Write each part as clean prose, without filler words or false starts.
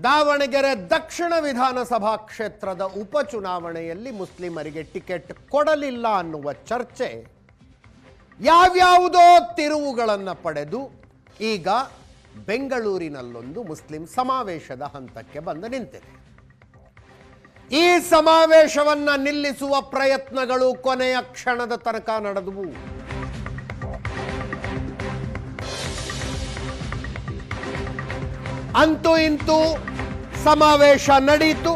ದಾವಣಗೆರೆ ದಕ್ಷಿಣ ವಿಧಾನಸಭಾ ಕ್ಷೇತ್ರದ ಉಪಚುನಾವಣೆಯಲ್ಲಿ ಮುಸ್ಲಿಮರಿಗೆ ಟಿಕೆಟ್ ಕೊಡಲಿಲ್ಲ ಅನ್ನುವ ಚರ್ಚೆ ಯಾವ್ಯಾವುದೋ ತಿರುವುಗಳನ್ನು ಪಡೆದು ಈಗ ಬೆಂಗಳೂರಿನಲ್ಲೊಂದು ಮುಸ್ಲಿಂ ಸಮಾವೇಶದ ಹಂತಕ್ಕೆ ಬಂದು ನಿಂತಿದೆ. ಈ ಸಮಾವೇಶವನ್ನ ನಿಲ್ಲಿಸುವ ಪ್ರಯತ್ನಗಳು ಕೊನೆಯ ಕ್ಷಣದ ತನಕ ನಡೆದವು. ಅಂತೂ ಇಂತೂ ಸಮಾವೇಶ ನಡೆಯಿತು.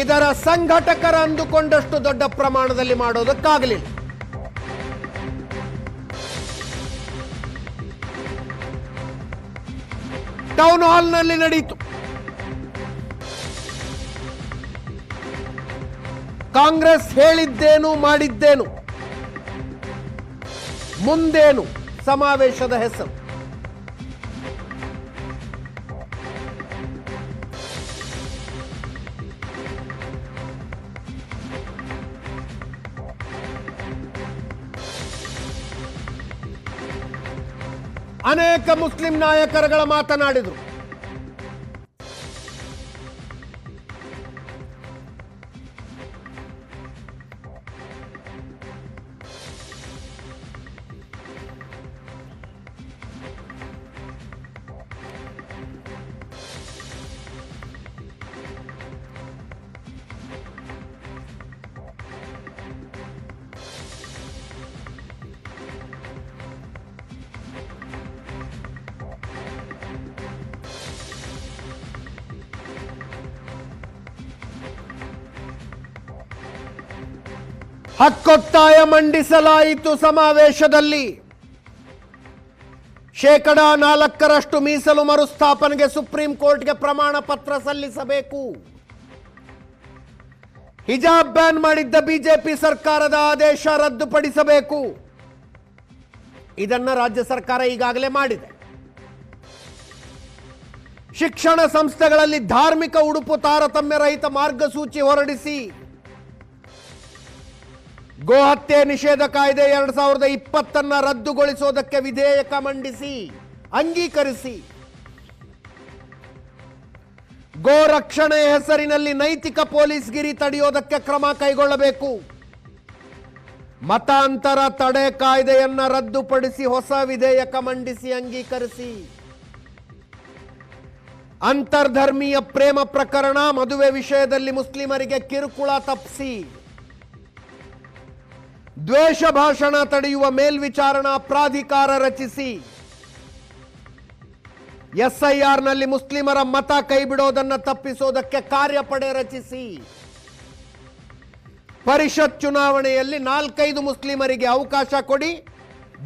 ಇದರ ಸಂಘಟಕರ ಅಂದುಕೊಂಡಷ್ಟು ದೊಡ್ಡ ಪ್ರಮಾಣದಲ್ಲಿ ಮಾಡೋದಕ್ಕಾಗಲಿಲ್ಲ. ಟೌನ್ ಹಾಲ್ನಲ್ಲಿ ನಡೆಯಿತು. ಕಾಂಗ್ರೆಸ್ ಹೇಳಿದ್ದೇನು ಮಾಡಿದ್ದೇನು, ಮುಂದೇನು ಸಮಾವೇಶದ ಹೆಸರು. ಅನೇಕ ಮುಸ್ಲಿಂ ನಾಯಕರುಗಳ ಮಾತನಾಡಿದರು. ಹಕ್ಕೊತ್ತಾಯ ಮಂಡಿಸಲಾಯಿತು. ಸಮಾವೇಶದಲ್ಲಿ 4% ಮೀಸಲು ಮರುಸ್ಥಾಪನೆಗೆ ಸುಪ್ರೀಂ ಕೋರ್ಟ್ಗೆ ಪ್ರಮಾಣ ಪತ್ರ ಸಲ್ಲಿಸಬೇಕು. ಹಿಜಾಬ್ ಬ್ಯಾನ್ ಮಾಡಿದ್ದ ಬಿಜೆಪಿ ಸರ್ಕಾರದ ಆದೇಶ ರದ್ದುಪಡಿಸಬೇಕು. ಇದನ್ನು ರಾಜ್ಯ ಸರ್ಕಾರ ಈಗಾಗಲೇ ಮಾಡಿದೆ. ಶಿಕ್ಷಣ ಸಂಸ್ಥೆಗಳಲ್ಲಿ ಧಾರ್ಮಿಕ ಉಡುಪು ತಾರತಮ್ಯ ರಹಿತ ಮಾರ್ಗಸೂಚಿ ಹೊರಡಿಸಿ ಗೋಹತ್ಯೆ ನಿಷೇಧ ಕಾಯ್ದೆ 2020 ರದ್ದುಗೊಳಿಸುವುದಕ್ಕೆ ವಿಧೇಯಕ ಮಂಡಿಸಿ ಅಂಗೀಕರಿಸಿ ಗೋ ರಕ್ಷಣೆ ಹೆಸರಿನಲ್ಲಿ ನೈತಿಕ ಪೊಲೀಸ್ಗಿರಿ ತಡೆಯೋದಕ್ಕೆ ಕ್ರಮ ಕೈಗೊಳ್ಳಬೇಕು. ಮತಾಂತರ ತಡೆ ಕಾಯ್ದೆಯನ್ನ ರದ್ದುಪಡಿಸಿ ಹೊಸ ವಿಧೇಯಕ ಮಂಡಿಸಿ ಅಂಗೀಕರಿಸಿ. ಅಂತರ್ಧರ್ಮೀಯ ಪ್ರೇಮ ಪ್ರಕರಣ, ಮದುವೆ ವಿಷಯದಲ್ಲಿ ಮುಸ್ಲಿಮರಿಗೆ ಕಿರುಕುಳ ತಪ್ಪಿಸಿ ದ್ವೇಷ ಭಾಷಣ ತಡೆಯುವ ಮೇಲ್ವಿಚಾರಣಾ ಪ್ರಾಧಿಕಾರ ರಚಿಸಿ ಎಸ್ಐಆರ್ನಲ್ಲಿ ಮುಸ್ಲಿಮರ ಮತ ಕೈಬಿಡೋದನ್ನು ತಪ್ಪಿಸೋದಕ್ಕೆ ಕಾರ್ಯಪಡೆ ರಚಿಸಿ ಪರಿಷತ್ ಚುನಾವಣೆಯಲ್ಲಿ 4-5 ಮುಸ್ಲಿಮರಿಗೆ ಅವಕಾಶ ಕೊಡಿ,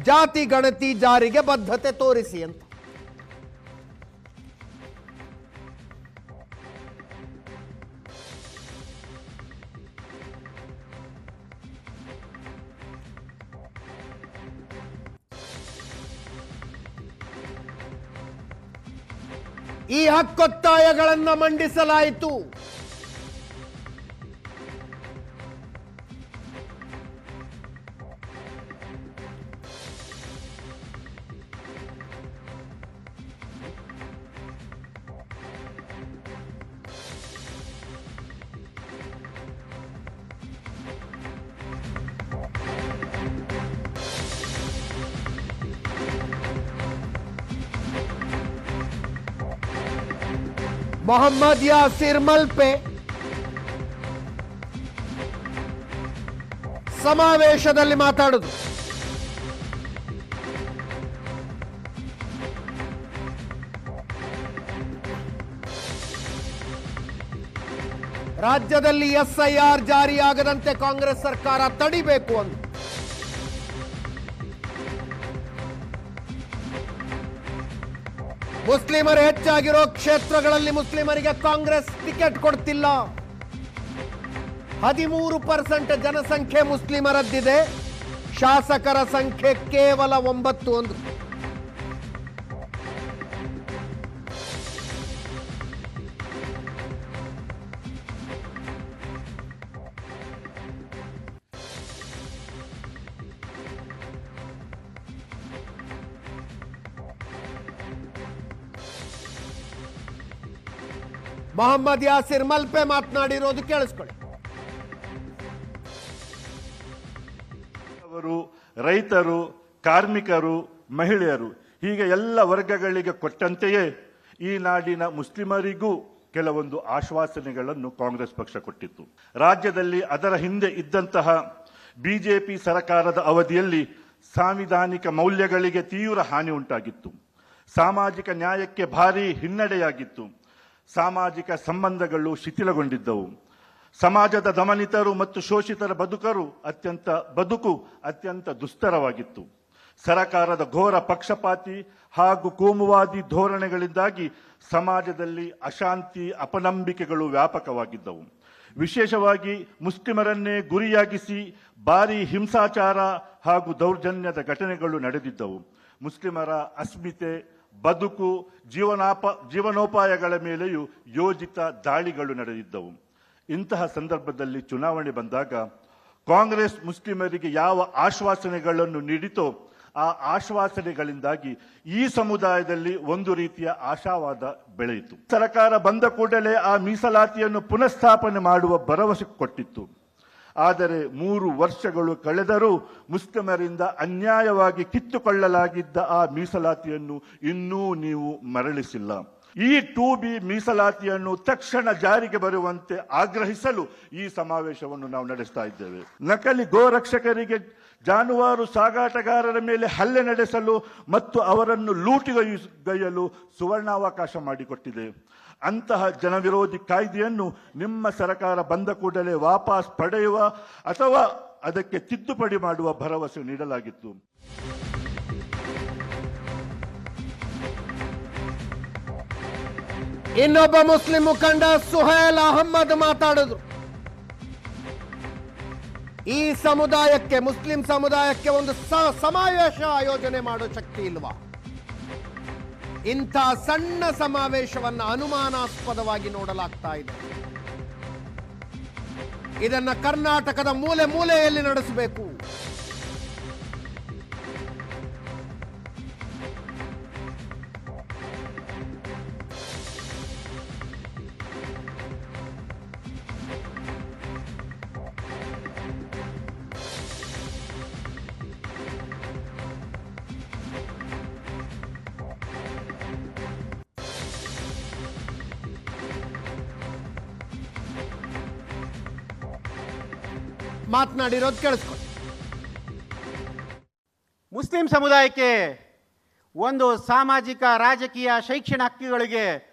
ಜಾತಿ ಗಣತಿ ಜಾರಿಗೆ ಬದ್ಧತೆ ತೋರಿಸಿ ಅಂತ. ಈ ಹಕ್ಕೊತ್ತಾಯಗಳನ್ನು ಮಂಡಿಸಲಾಯಿತು. ಮೊಹಮ್ಮದ್ ಯಾಸಿರ್ ಮಲ್ಪೆ ಸಮಾವೇಶದಲ್ಲಿ ಮಾತಾಡುವುದು. ರಾಜ್ಯದಲ್ಲಿ ಎಸ್ಐಆರ್ ಜಾರಿಯಾಗದಂತೆ ಕಾಂಗ್ರೆಸ್ ಸರ್ಕಾರ ತಡಿಬೇಕು ಅಂತ. ಮುಸ್ಲಿಮರು ಹೆಚ್ಚಾಗಿರೋ ಕ್ಷೇತ್ರಗಳಲ್ಲಿ ಮುಸ್ಲಿಮರಿಗೆ ಕಾಂಗ್ರೆಸ್ ಟಿಕೆಟ್ ಕೊಡ್ತಿಲ್ಲ. 13% ಜನಸಂಖ್ಯೆ ಮುಸ್ಲಿಮರದ್ದಿದೆ, ಶಾಸಕರ ಸಂಖ್ಯೆ ಕೇವಲ 9. ಮೊಹಮ್ಮದ್ ಯಾಸಿರ್ ಮಲ್ಪೆ ಮಾತನಾಡಿರೋದು ಕೇಳಿಸ್ಕೊಳ್ಳಿ. ರೈತರು, ಕಾರ್ಮಿಕರು, ಮಹಿಳೆಯರು ಹೀಗೆ ಎಲ್ಲ ವರ್ಗಗಳಿಗೆ ಕೊಟ್ಟಂತೆಯೇ ಈ ನಾಡಿನ ಮುಸ್ಲಿಮರಿಗೂ ಕೆಲವೊಂದು ಆಶ್ವಾಸನೆಗಳನ್ನು ಕಾಂಗ್ರೆಸ್ ಪಕ್ಷ ಕೊಟ್ಟಿತ್ತು. ರಾಜ್ಯದಲ್ಲಿ ಅದರ ಹಿಂದೆ ಇದ್ದಂತಹ ಬಿಜೆಪಿ ಸರ್ಕಾರದ ಅವಧಿಯಲ್ಲಿ ಸಾಂವಿಧಾನಿಕ ಮೌಲ್ಯಗಳಿಗೆ ತೀವ್ರ ಹಾನಿ ಉಂಟಾಗಿತ್ತು. ಸಾಮಾಜಿಕ ನ್ಯಾಯಕ್ಕೆ ಭಾರೀ ಹಿನ್ನಡೆಯಾಗಿತ್ತು. ಸಾಮಾಜಿಕ ಸಂಬಂಧಗಳು ಶಿಥಿಲಗೊಂಡಿದ್ದವು. ಸಮಾಜದ ದಮನಿತರು ಮತ್ತು ಶೋಷಿತರ ಬದುಕು ಅತ್ಯಂತ ದುಸ್ತರವಾಗಿತ್ತು. ಸರಕಾರದ ಘೋರ ಪಕ್ಷಪಾತಿ ಹಾಗೂ ಕೋಮುವಾದಿ ಧೋರಣೆಗಳಿಂದಾಗಿ ಸಮಾಜದಲ್ಲಿ ಅಶಾಂತಿ, ಅಪನಂಬಿಕೆಗಳು ವ್ಯಾಪಕವಾಗಿದ್ದವು. ವಿಶೇಷವಾಗಿ ಮುಸ್ಲಿಮರನ್ನೇ ಗುರಿಯಾಗಿಸಿ ಭಾರೀ ಹಿಂಸಾಚಾರ ಹಾಗೂ ದೌರ್ಜನ್ಯದ ಘಟನೆಗಳು ನಡೆದಿದ್ದವು. ಮುಸ್ಲಿಮರ ಅಸ್ಮಿತೆ, ಬದುಕು, ಜೀವನೋಪಾಯಗಳ ಮೇಲೆಯೂ ಯೋಜಿತ ದಾಳಿಗಳು ನಡೆದಿದ್ದವು. ಇಂತಹ ಸಂದರ್ಭದಲ್ಲಿ ಚುನಾವಣೆ ಬಂದಾಗ ಕಾಂಗ್ರೆಸ್ ಮುಸ್ಲಿಮರಿಗೆ ಯಾವ ಆಶ್ವಾಸನೆಗಳನ್ನು ನೀಡಿತೋ ಆ ಆಶ್ವಾಸನೆಗಳಿಂದಾಗಿ ಈ ಸಮುದಾಯದಲ್ಲಿ ಒಂದು ರೀತಿಯ ಆಶಾವಾದ ಬೆಳೆಯಿತು. ಸರ್ಕಾರ ಬಂದ ಕೂಡಲೇ ಆ ಮೀಸಲಾತಿಯನ್ನು ಪುನಃಸ್ಥಾಪನೆ ಮಾಡುವ ಭರವಸೆ ಕೊಟ್ಟಿತ್ತು. ಆದರೆ 3 ವರ್ಷಗಳು ಕಳೆದರೂ ಮುಸ್ಲಿಮರಿಂದ ಅನ್ಯಾಯವಾಗಿ ಕಿತ್ತುಕೊಳ್ಳಲಾಗಿದ್ದ ಆ ಮೀಸಲಾತಿಯನ್ನು ಇನ್ನೂ ನೀವು ಮರಳಿಸಿಲ್ಲ. ಈ 2B ಮೀಸಲಾತಿಯನ್ನು ತಕ್ಷಣ ಜಾರಿಗೆ ಬರುವಂತೆ ಆಗ್ರಹಿಸಲು ಈ ಸಮಾವೇಶವನ್ನು ನಾವು ನಡೆಸ್ತಾ ಇದ್ದೇವೆ. ನಕಲಿ ಗೋರಕ್ಷಕರಿಗೆ, ಜಾನುವಾರು ಸಾಗಾಟಗಾರರ ಮೇಲೆ ಹಲ್ಲೆ ನಡೆಸಲು ಮತ್ತು ಅವರನ್ನು ಲೂಟಿಗೈಯಲು ಸುವರ್ಣಾವಕಾಶ ಮಾಡಿಕೊಟ್ಟಿದೆ. ಅಂತಹ ಜನವಿರೋಧಿ ಕಾಯ್ದೆಯನ್ನು ನಿಮ್ಮ ಸರ್ಕಾರ ಬಂದ ಕೂಡಲೇ ವಾಪಸ್ ಪಡೆಯುವ ಅಥವಾ ಅದಕ್ಕೆ ತಿದ್ದುಪಡಿ ಮಾಡುವ ಭರವಸೆ ನೀಡಲಾಗಿತ್ತು. ಇನ್ನೊಬ್ಬ ಮುಸ್ಲಿಂ ಮುಖಂಡ ಸುಹೇಲ್ ಅಹಮ್ಮದ್ ಮಾತಾಡಿದ್ರು. ಈ ಸಮುದಾಯಕ್ಕೆ, ಮುಸ್ಲಿಂ ಸಮುದಾಯಕ್ಕೆ ಒಂದು ಸಮಾವೇಶ ಆಯೋಜನೆ ಮಾಡೋ ಶಕ್ತಿ ಇಲ್ವಾ? ಇಂಥ ಸಣ್ಣ ಸಮಾವೇಶವನ್ನ ಅನುಮಾನಾಸ್ಪದವಾಗಿ ನೋಡಲಾಗ್ತಾ ಇದೆ. ಇದನ್ನ ಕರ್ನಾಟಕದ ಮೂಲೆ ಮೂಲೆಯಲ್ಲಿ ನಡೆಸಬೇಕು. ಮಾತನಾಡಿರೋದು ಕೇಳಿಸ್ಕೊಳ್ಳಿ. ಮುಸ್ಲಿಂ ಸಮುದಾಯಕ್ಕೆ ಒಂದು ಸಾಮಾಜಿಕ, ರಾಜಕೀಯ, ಶೈಕ್ಷಣಿಕ ಹಕ್ಕುಗಳಿಗೆ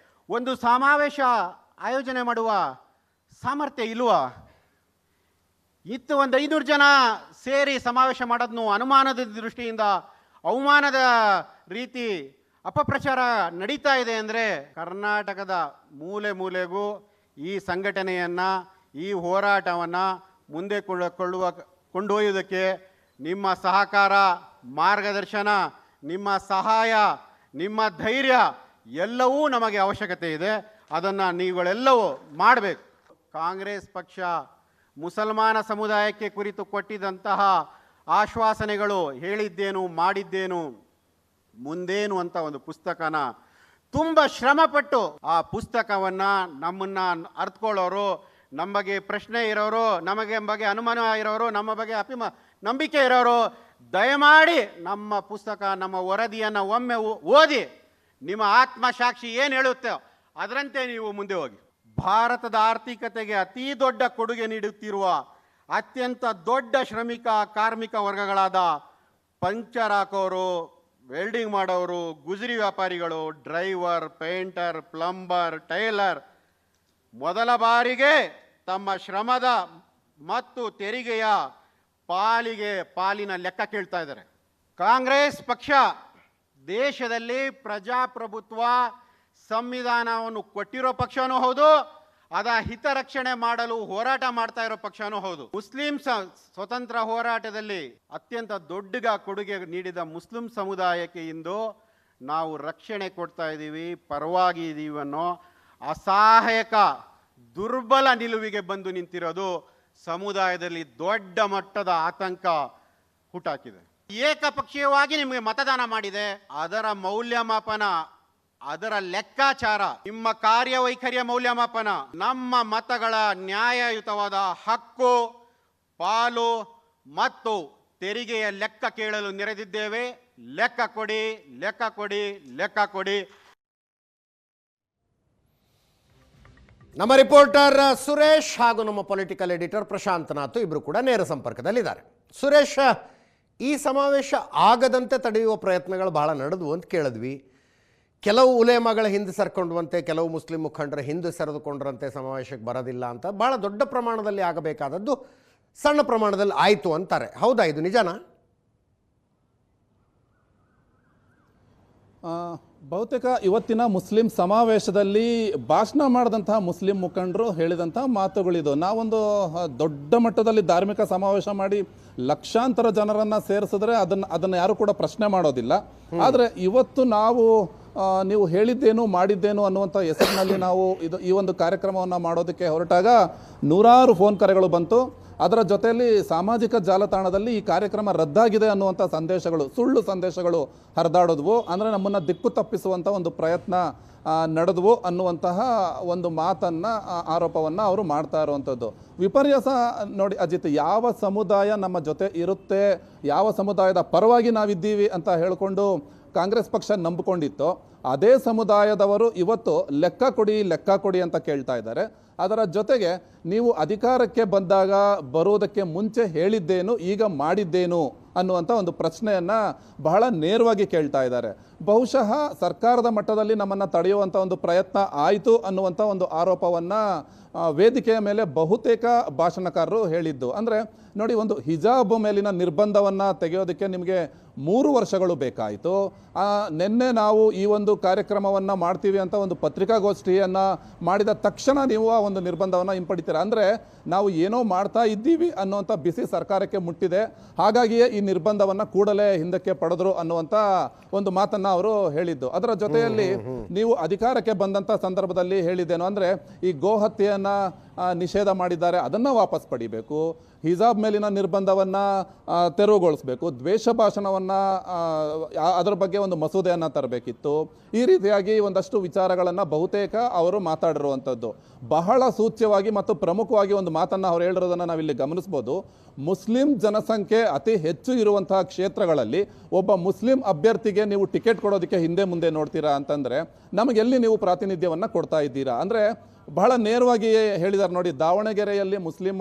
ಒಂದು ಸಮಾವೇಶ ಆಯೋಜನೆ ಮಾಡುವ ಸಾಮರ್ಥ್ಯ ಇಲ್ವಾ? ಇತ್ತು ಒಂದು 500 ಜನ ಸೇರಿ ಸಮಾವೇಶ ಮಾಡೋದನ್ನು ಅನುಮಾನದ ದೃಷ್ಟಿಯಿಂದ, ಅವಮಾನದ ರೀತಿ ಅಪಪ್ರಚಾರ ನಡೀತಾ ಇದೆ ಅಂದರೆ ಕರ್ನಾಟಕದ ಮೂಲೆ ಮೂಲೆಗೂ ಈ ಸಂಘಟನೆಯನ್ನು, ಈ ಹೋರಾಟವನ್ನು ಮುಂದೆ ಕೊಂಡೊಯ್ಯುವುದಕ್ಕೆ ನಿಮ್ಮ ಸಹಕಾರ, ಮಾರ್ಗದರ್ಶನ, ನಿಮ್ಮ ಸಹಾಯ, ನಿಮ್ಮ ಧೈರ್ಯ ಎಲ್ಲವೂ ನಮಗೆ ಅವಶ್ಯಕತೆ ಇದೆ. ಅದನ್ನು ನೀವುಗಳೆಲ್ಲವೂ ಮಾಡಬೇಕು. ಕಾಂಗ್ರೆಸ್ ಪಕ್ಷ ಮುಸಲ್ಮಾನ ಸಮುದಾಯಕ್ಕೆ ಕುರಿತು ಕೊಟ್ಟಿದ್ದಂತಹ ಆಶ್ವಾಸನೆಗಳು, ಹೇಳಿದ್ದೇನು ಮಾಡಿದ್ದೇನು ಮುಂದೇನು ಅಂತ ಒಂದು ಪುಸ್ತಕನ ತುಂಬ ಶ್ರಮಪಟ್ಟು ಆ ಪುಸ್ತಕವನ್ನು ನಮ್ಮನ್ನು ಅರ್ಥಕೊಳ್ಳೋರು, ನಮ್ಮ ಬಗ್ಗೆ ಪ್ರಶ್ನೆ ಇರೋರು, ನಮಗೆ ಬಗ್ಗೆ ಅನುಮಾನ ಇರೋರು, ನಮ್ಮ ಬಗ್ಗೆ ನಂಬಿಕೆ ಇರೋರು ದಯಮಾಡಿ ನಮ್ಮ ಪುಸ್ತಕ, ನಮ್ಮ ವರದಿಯನ್ನು ಒಮ್ಮೆ ಓದಿ ನಿಮ್ಮ ಆತ್ಮಸಾಕ್ಷಿ ಏನು ಹೇಳುತ್ತೆ ಅದರಂತೆ ನೀವು ಮುಂದೆ ಹೋಗಿ. ಭಾರತದ ಆರ್ಥಿಕತೆಗೆ ಅತಿ ದೊಡ್ಡ ಕೊಡುಗೆ ನೀಡುತ್ತಿರುವ ಅತ್ಯಂತ ದೊಡ್ಡ ಶ್ರಮಿಕ ಕಾರ್ಮಿಕ ವರ್ಗಗಳಾದ ಪಂಚರ್ ಹಾಕೋರು, ವೆಲ್ಡಿಂಗ್ ಮಾಡೋರು, ಗುಜರಿ ವ್ಯಾಪಾರಿಗಳು, ಡ್ರೈವರ್, ಪೇಂಟರ್, ಪ್ಲಂಬರ್, ಟೈಲರ್ ಮೊದಲ ಬಾರಿಗೆ ತಮ್ಮ ಶ್ರಮದ ಮತ್ತು ತೆರಿಗೆಯ ಪಾಲಿನ ಲೆಕ್ಕ ಕೇಳ್ತಾ ಇದ್ದಾರೆ. ಕಾಂಗ್ರೆಸ್ ಪಕ್ಷ ದೇಶದಲ್ಲಿ ಪ್ರಜಾಪ್ರಭುತ್ವ ಸಂವಿಧಾನವನ್ನು ಕೊಟ್ಟಿರೋ ಪಕ್ಷನೂ ಹೌದು, ಅದರ ಹಿತರಕ್ಷಣೆ ಮಾಡಲು ಹೋರಾಟ ಮಾಡ್ತಾ ಇರೋ ಪಕ್ಷನೂ ಹೌದು. ಮುಸ್ಲಿಂ ಸ್ವತಂತ್ರ ಹೋರಾಟದಲ್ಲಿ ಅತ್ಯಂತ ದೊಡ್ಡ ಕೊಡುಗೆ ನೀಡಿದ ಮುಸ್ಲಿಂ ಸಮುದಾಯಕ್ಕೆ ಇಂದು ನಾವು ರಕ್ಷಣೆ ಕೊಡ್ತಾ ಇದ್ದೀವಿ, ಪರವಾಗಿ ಇದ್ದೀವಿ ಅನ್ನೋ ಅಸಹಾಯಕ ದುರ್ಬಲ ನಿಲುವಿಗೆ ಬಂದು ನಿಂತಿರೋದು ಸಮುದಾಯದಲ್ಲಿ ದೊಡ್ಡ ಮಟ್ಟದ ಆತಂಕ ಹುಟ್ಟಾಕಿದೆ. ಏಕಪಕ್ಷೀಯವಾಗಿ ನಿಮಗೆ ಮತದಾನ ಮಾಡಿದೆ, ಅದರ ಮೌಲ್ಯಮಾಪನ ಅದರ ಲೆಕ್ಕಾಚಾರ, ನಿಮ್ಮ ಕಾರ್ಯವೈಖರಿಯ ಮೌಲ್ಯಮಾಪನ, ನಮ್ಮ ಮತಗಳ ನ್ಯಾಯಯುತವಾದ ಹಕ್ಕು, ಪಾಲು ಮತ್ತು ತೆರಿಗೆಯ ಲೆಕ್ಕ ಕೇಳಲು ನೆರೆದಿದ್ದೇವೆ. ಲೆಕ್ಕ ಕೊಡಿ, ಲೆಕ್ಕ ಕೊಡಿ, ಲೆಕ್ಕ ಕೊಡಿ. ನಮ್ಮ ರಿಪೋರ್ಟರ್ ಸುರೇಶ್ ಹಾಗೂ ನಮ್ಮ ಪೊಲಿಟಿಕಲ್ ಎಡಿಟರ್ ಪ್ರಶಾಂತ್ ನಾಥ್ ಇಬ್ಬರು ಕೂಡ ನೇರ ಸಂಪರ್ಕದಲ್ಲಿದ್ದಾರೆ. ಸುರೇಶ್, ಈ ಸಮಾವೇಶ ಆಗದಂತೆ ತಡೆಯುವ ಪ್ರಯತ್ನಗಳು ಬಹಳ ನಡೆದವು ಅಂತ ಕೇಳಿದ್ವಿ. ಕೆಲವು ಉಲೇಮಾಗಳ ಹಿಂದೆ ಸರ್ಕೊಂಡುವಂತೆ, ಕೆಲವು ಮುಸ್ಲಿಂ ಮುಖಂಡರ ಹಿಂದೆ ಸರಿದುಕೊಂಡ್ರಂತೆ ಸಮಾವೇಶಕ್ಕೆ ಬರೋದಿಲ್ಲ ಅಂತ ಬಹಳ ದೊಡ್ಡ ಪ್ರಮಾಣದಲ್ಲಿ ಆಗಬೇಕಾದದ್ದು ಸಣ್ಣ ಪ್ರಮಾಣದಲ್ಲಿ ಆಯಿತು ಅಂತಾರೆ. ಹೌದಾ, ಇದು ನಿಜನಾ? ಬಹುತೇಕ ಇವತ್ತಿನ ಮುಸ್ಲಿಂ ಸಮಾವೇಶದಲ್ಲಿ ಭಾಷಣ ಮಾಡಿದಂತಹ ಮುಸ್ಲಿಂ ಮುಖಂಡರು ಹೇಳಿದಂತಹ ಮಾತುಗಳಿದು. ನಾವೊಂದು ದೊಡ್ಡ ಮಟ್ಟದಲ್ಲಿ ಧಾರ್ಮಿಕ ಸಮಾವೇಶ ಮಾಡಿ ಲಕ್ಷಾಂತರ ಜನರನ್ನ ಸೇರಿಸಿದ್ರೆ ಅದನ್ನು ಯಾರು ಕೂಡ ಪ್ರಶ್ನೆ ಮಾಡೋದಿಲ್ಲ. ಆದರೆ ಇವತ್ತು ನೀವು ಹೇಳಿದ್ದೇನು ಮಾಡಿದ್ದೇನು ಅನ್ನುವಂಥ ಹೆಸರಿನಲ್ಲಿ ನಾವು ಈ ಒಂದು ಕಾರ್ಯಕ್ರಮವನ್ನು ಮಾಡೋದಕ್ಕೆ ಹೊರಟಾಗ ನೂರಾರು ಫೋನ್ ಕರೆಗಳು ಬಂತು. ಅದರ ಜೊತೆಯಲ್ಲಿ ಸಾಮಾಜಿಕ ಜಾಲತಾಣದಲ್ಲಿ ಈ ಕಾರ್ಯಕ್ರಮ ರದ್ದಾಗಿದೆ ಅನ್ನುವಂಥ ಸಂದೇಶಗಳು, ಸುಳ್ಳು ಸಂದೇಶಗಳು ಹರಿದಾಡಿದ್ವು. ಅಂದರೆ ನಮ್ಮನ್ನು ದಿಕ್ಕು ತಪ್ಪಿಸುವಂಥ ಒಂದು ಪ್ರಯತ್ನ ನಡೆದವು ಅನ್ನುವಂತಹ ಒಂದು ಮಾತನ್ನು, ಆರೋಪವನ್ನು ಅವರು ಮಾಡ್ತಾ ಇರುವಂಥದ್ದು. ವಿಪರ್ಯಾಸ ನೋಡಿ ಅಜಿತ್, ಯಾವ ಸಮುದಾಯ ನಮ್ಮ ಜೊತೆ ಇರುತ್ತೆ, ಯಾವ ಸಮುದಾಯದ ಪರವಾಗಿ ನಾವಿದ್ದೀವಿ ಅಂತ ಹೇಳಿಕೊಂಡು ಕಾಂಗ್ರೆಸ್ ಪಕ್ಷ ನಂಬಿಕೊಂಡಿತ್ತು, ಅದೇ ಸಮುದಾಯದವರು ಇವತ್ತು ಲೆಕ್ಕ ಕೊಡಿ ಅಂತ ಕೇಳ್ತಾ ಇದ್ದಾರೆ. ಅದರ ಜೊತೆಗೆ ನೀವು ಅಧಿಕಾರಕ್ಕೆ ಬಂದಾಗ ಬರುವುದಕ್ಕೆ ಮುಂಚೆ ಹೇಳಿದ್ದೇನು, ಈಗ ಮಾಡಿದ್ದೇನು ಅನ್ನುವಂಥ ಒಂದು ಪ್ರಶ್ನೆಯನ್ನು ಬಹಳ ನೇರವಾಗಿ ಕೇಳ್ತಾ ಇದ್ದಾರೆ. ಬಹುಶಃ ಸರ್ಕಾರದ ಮಟ್ಟದಲ್ಲಿ ನಮ್ಮನ್ನು ತಡೆಯುವಂಥ ಒಂದು ಪ್ರಯತ್ನ ಆಯಿತು ಅನ್ನುವಂಥ ಒಂದು ಆರೋಪವನ್ನು ವೇದಿಕೆಯ ಮೇಲೆ ಬಹುತೇಕ ಭಾಷಣಕಾರರು ಹೇಳಿದ್ದು. ಅಂದರೆ ನೋಡಿ, ಒಂದು ಹಿಜಾಬ್ ಮೇಲಿನ ನಿರ್ಬಂಧವನ್ನು ತೆಗೆಯೋದಕ್ಕೆ ನಿಮಗೆ 3 ವರ್ಷಗಳು ಬೇಕಾಯಿತು. ನಿನ್ನೆ ನಾವು ಈ ಒಂದು ಕಾರ್ಯಕ್ರಮವನ್ನು ಮಾಡ್ತೀವಿ ಅಂತ ಒಂದು ಪತ್ರಿಕಾಗೋಷ್ಠಿಯನ್ನು ಮಾಡಿದ ತಕ್ಷಣ ನೀವು ಆ ಒಂದು ನಿರ್ಬಂಧವನ್ನು ಹಿಂಪಡಿತೀರ. ಅಂದರೆ ನಾವು ಏನೋ ಮಾಡ್ತಾ ಇದ್ದೀವಿ ಅನ್ನುವಂಥ ಬಿಸಿ ಸರ್ಕಾರಕ್ಕೆ ಮುಟ್ಟಿದೆ, ಹಾಗಾಗಿಯೇ ಈ ನಿರ್ಬಂಧವನ್ನು ಕೂಡಲೇ ಹಿಂದಕ್ಕೆ ಪಡೆದ್ರು ಅನ್ನುವಂಥ ಒಂದು ಮಾತನ್ನು ಅವರು ಹೇಳಿದ್ದು. ಅದರ ಜೊತೆಯಲ್ಲಿ ನೀವು ಅಧಿಕಾರಕ್ಕೆ ಬಂದಂಥ ಸಂದರ್ಭದಲ್ಲಿ ಹೇಳಿದ್ದೇನು ಅಂದರೆ, ಈ ಗೋಹತ್ಯೆಯನ್ನು ನಿಷೇಧ ಮಾಡಿದ್ದಾರೆ, ಅದನ್ನು ವಾಪಸ್ ಪಡಿಬೇಕು, ಹಿಜಾಬ್ ಮೇಲಿನ ನಿರ್ಬಂಧವನ್ನು ತೆರವುಗೊಳಿಸಬೇಕು, ದ್ವೇಷ ಭಾಷಣವನ್ನು ಅದರ ಬಗ್ಗೆ ಒಂದು ಮಸೂದೆಯನ್ನು ತರಬೇಕಿತ್ತು. ಈ ರೀತಿಯಾಗಿ ಒಂದಷ್ಟು ವಿಚಾರಗಳನ್ನು ಬಹುತೇಕ ಅವರು ಮಾತಾಡಿರುವಂಥದ್ದು. ಬಹಳ ಸೂಚ್ಯವಾಗಿ ಮತ್ತು ಪ್ರಮುಖವಾಗಿ ಒಂದು ಮಾತನ್ನು ಅವ್ರು ಹೇಳಿರೋದನ್ನು ನಾವಿಲ್ಲಿ ಗಮನಿಸ್ಬೋದು. ಮುಸ್ಲಿಂ ಜನಸಂಖ್ಯೆ ಅತಿ ಹೆಚ್ಚು ಇರುವಂತಹ ಕ್ಷೇತ್ರಗಳಲ್ಲಿ ಒಬ್ಬ ಮುಸ್ಲಿಂ ಅಭ್ಯರ್ಥಿಗೆ ನೀವು ಟಿಕೆಟ್ ಕೊಡೋದಕ್ಕೆ ಹಿಂದೆ ಮುಂದೆ ನೋಡ್ತೀರಾ ಅಂತಂದರೆ ನಮಗೆಲ್ಲಿ ನೀವು ಪ್ರಾತಿನಿಧ್ಯವನ್ನು ಕೊಡ್ತಾ ಇದ್ದೀರಾ? ಅಂದರೆ ಬಹಳ ನೇರವಾಗಿ ಹೇಳಿದ್ದಾರೆ ನೋಡಿ, ದಾವಣಗೆರೆಯಲ್ಲಿ ಮುಸ್ಲಿಂ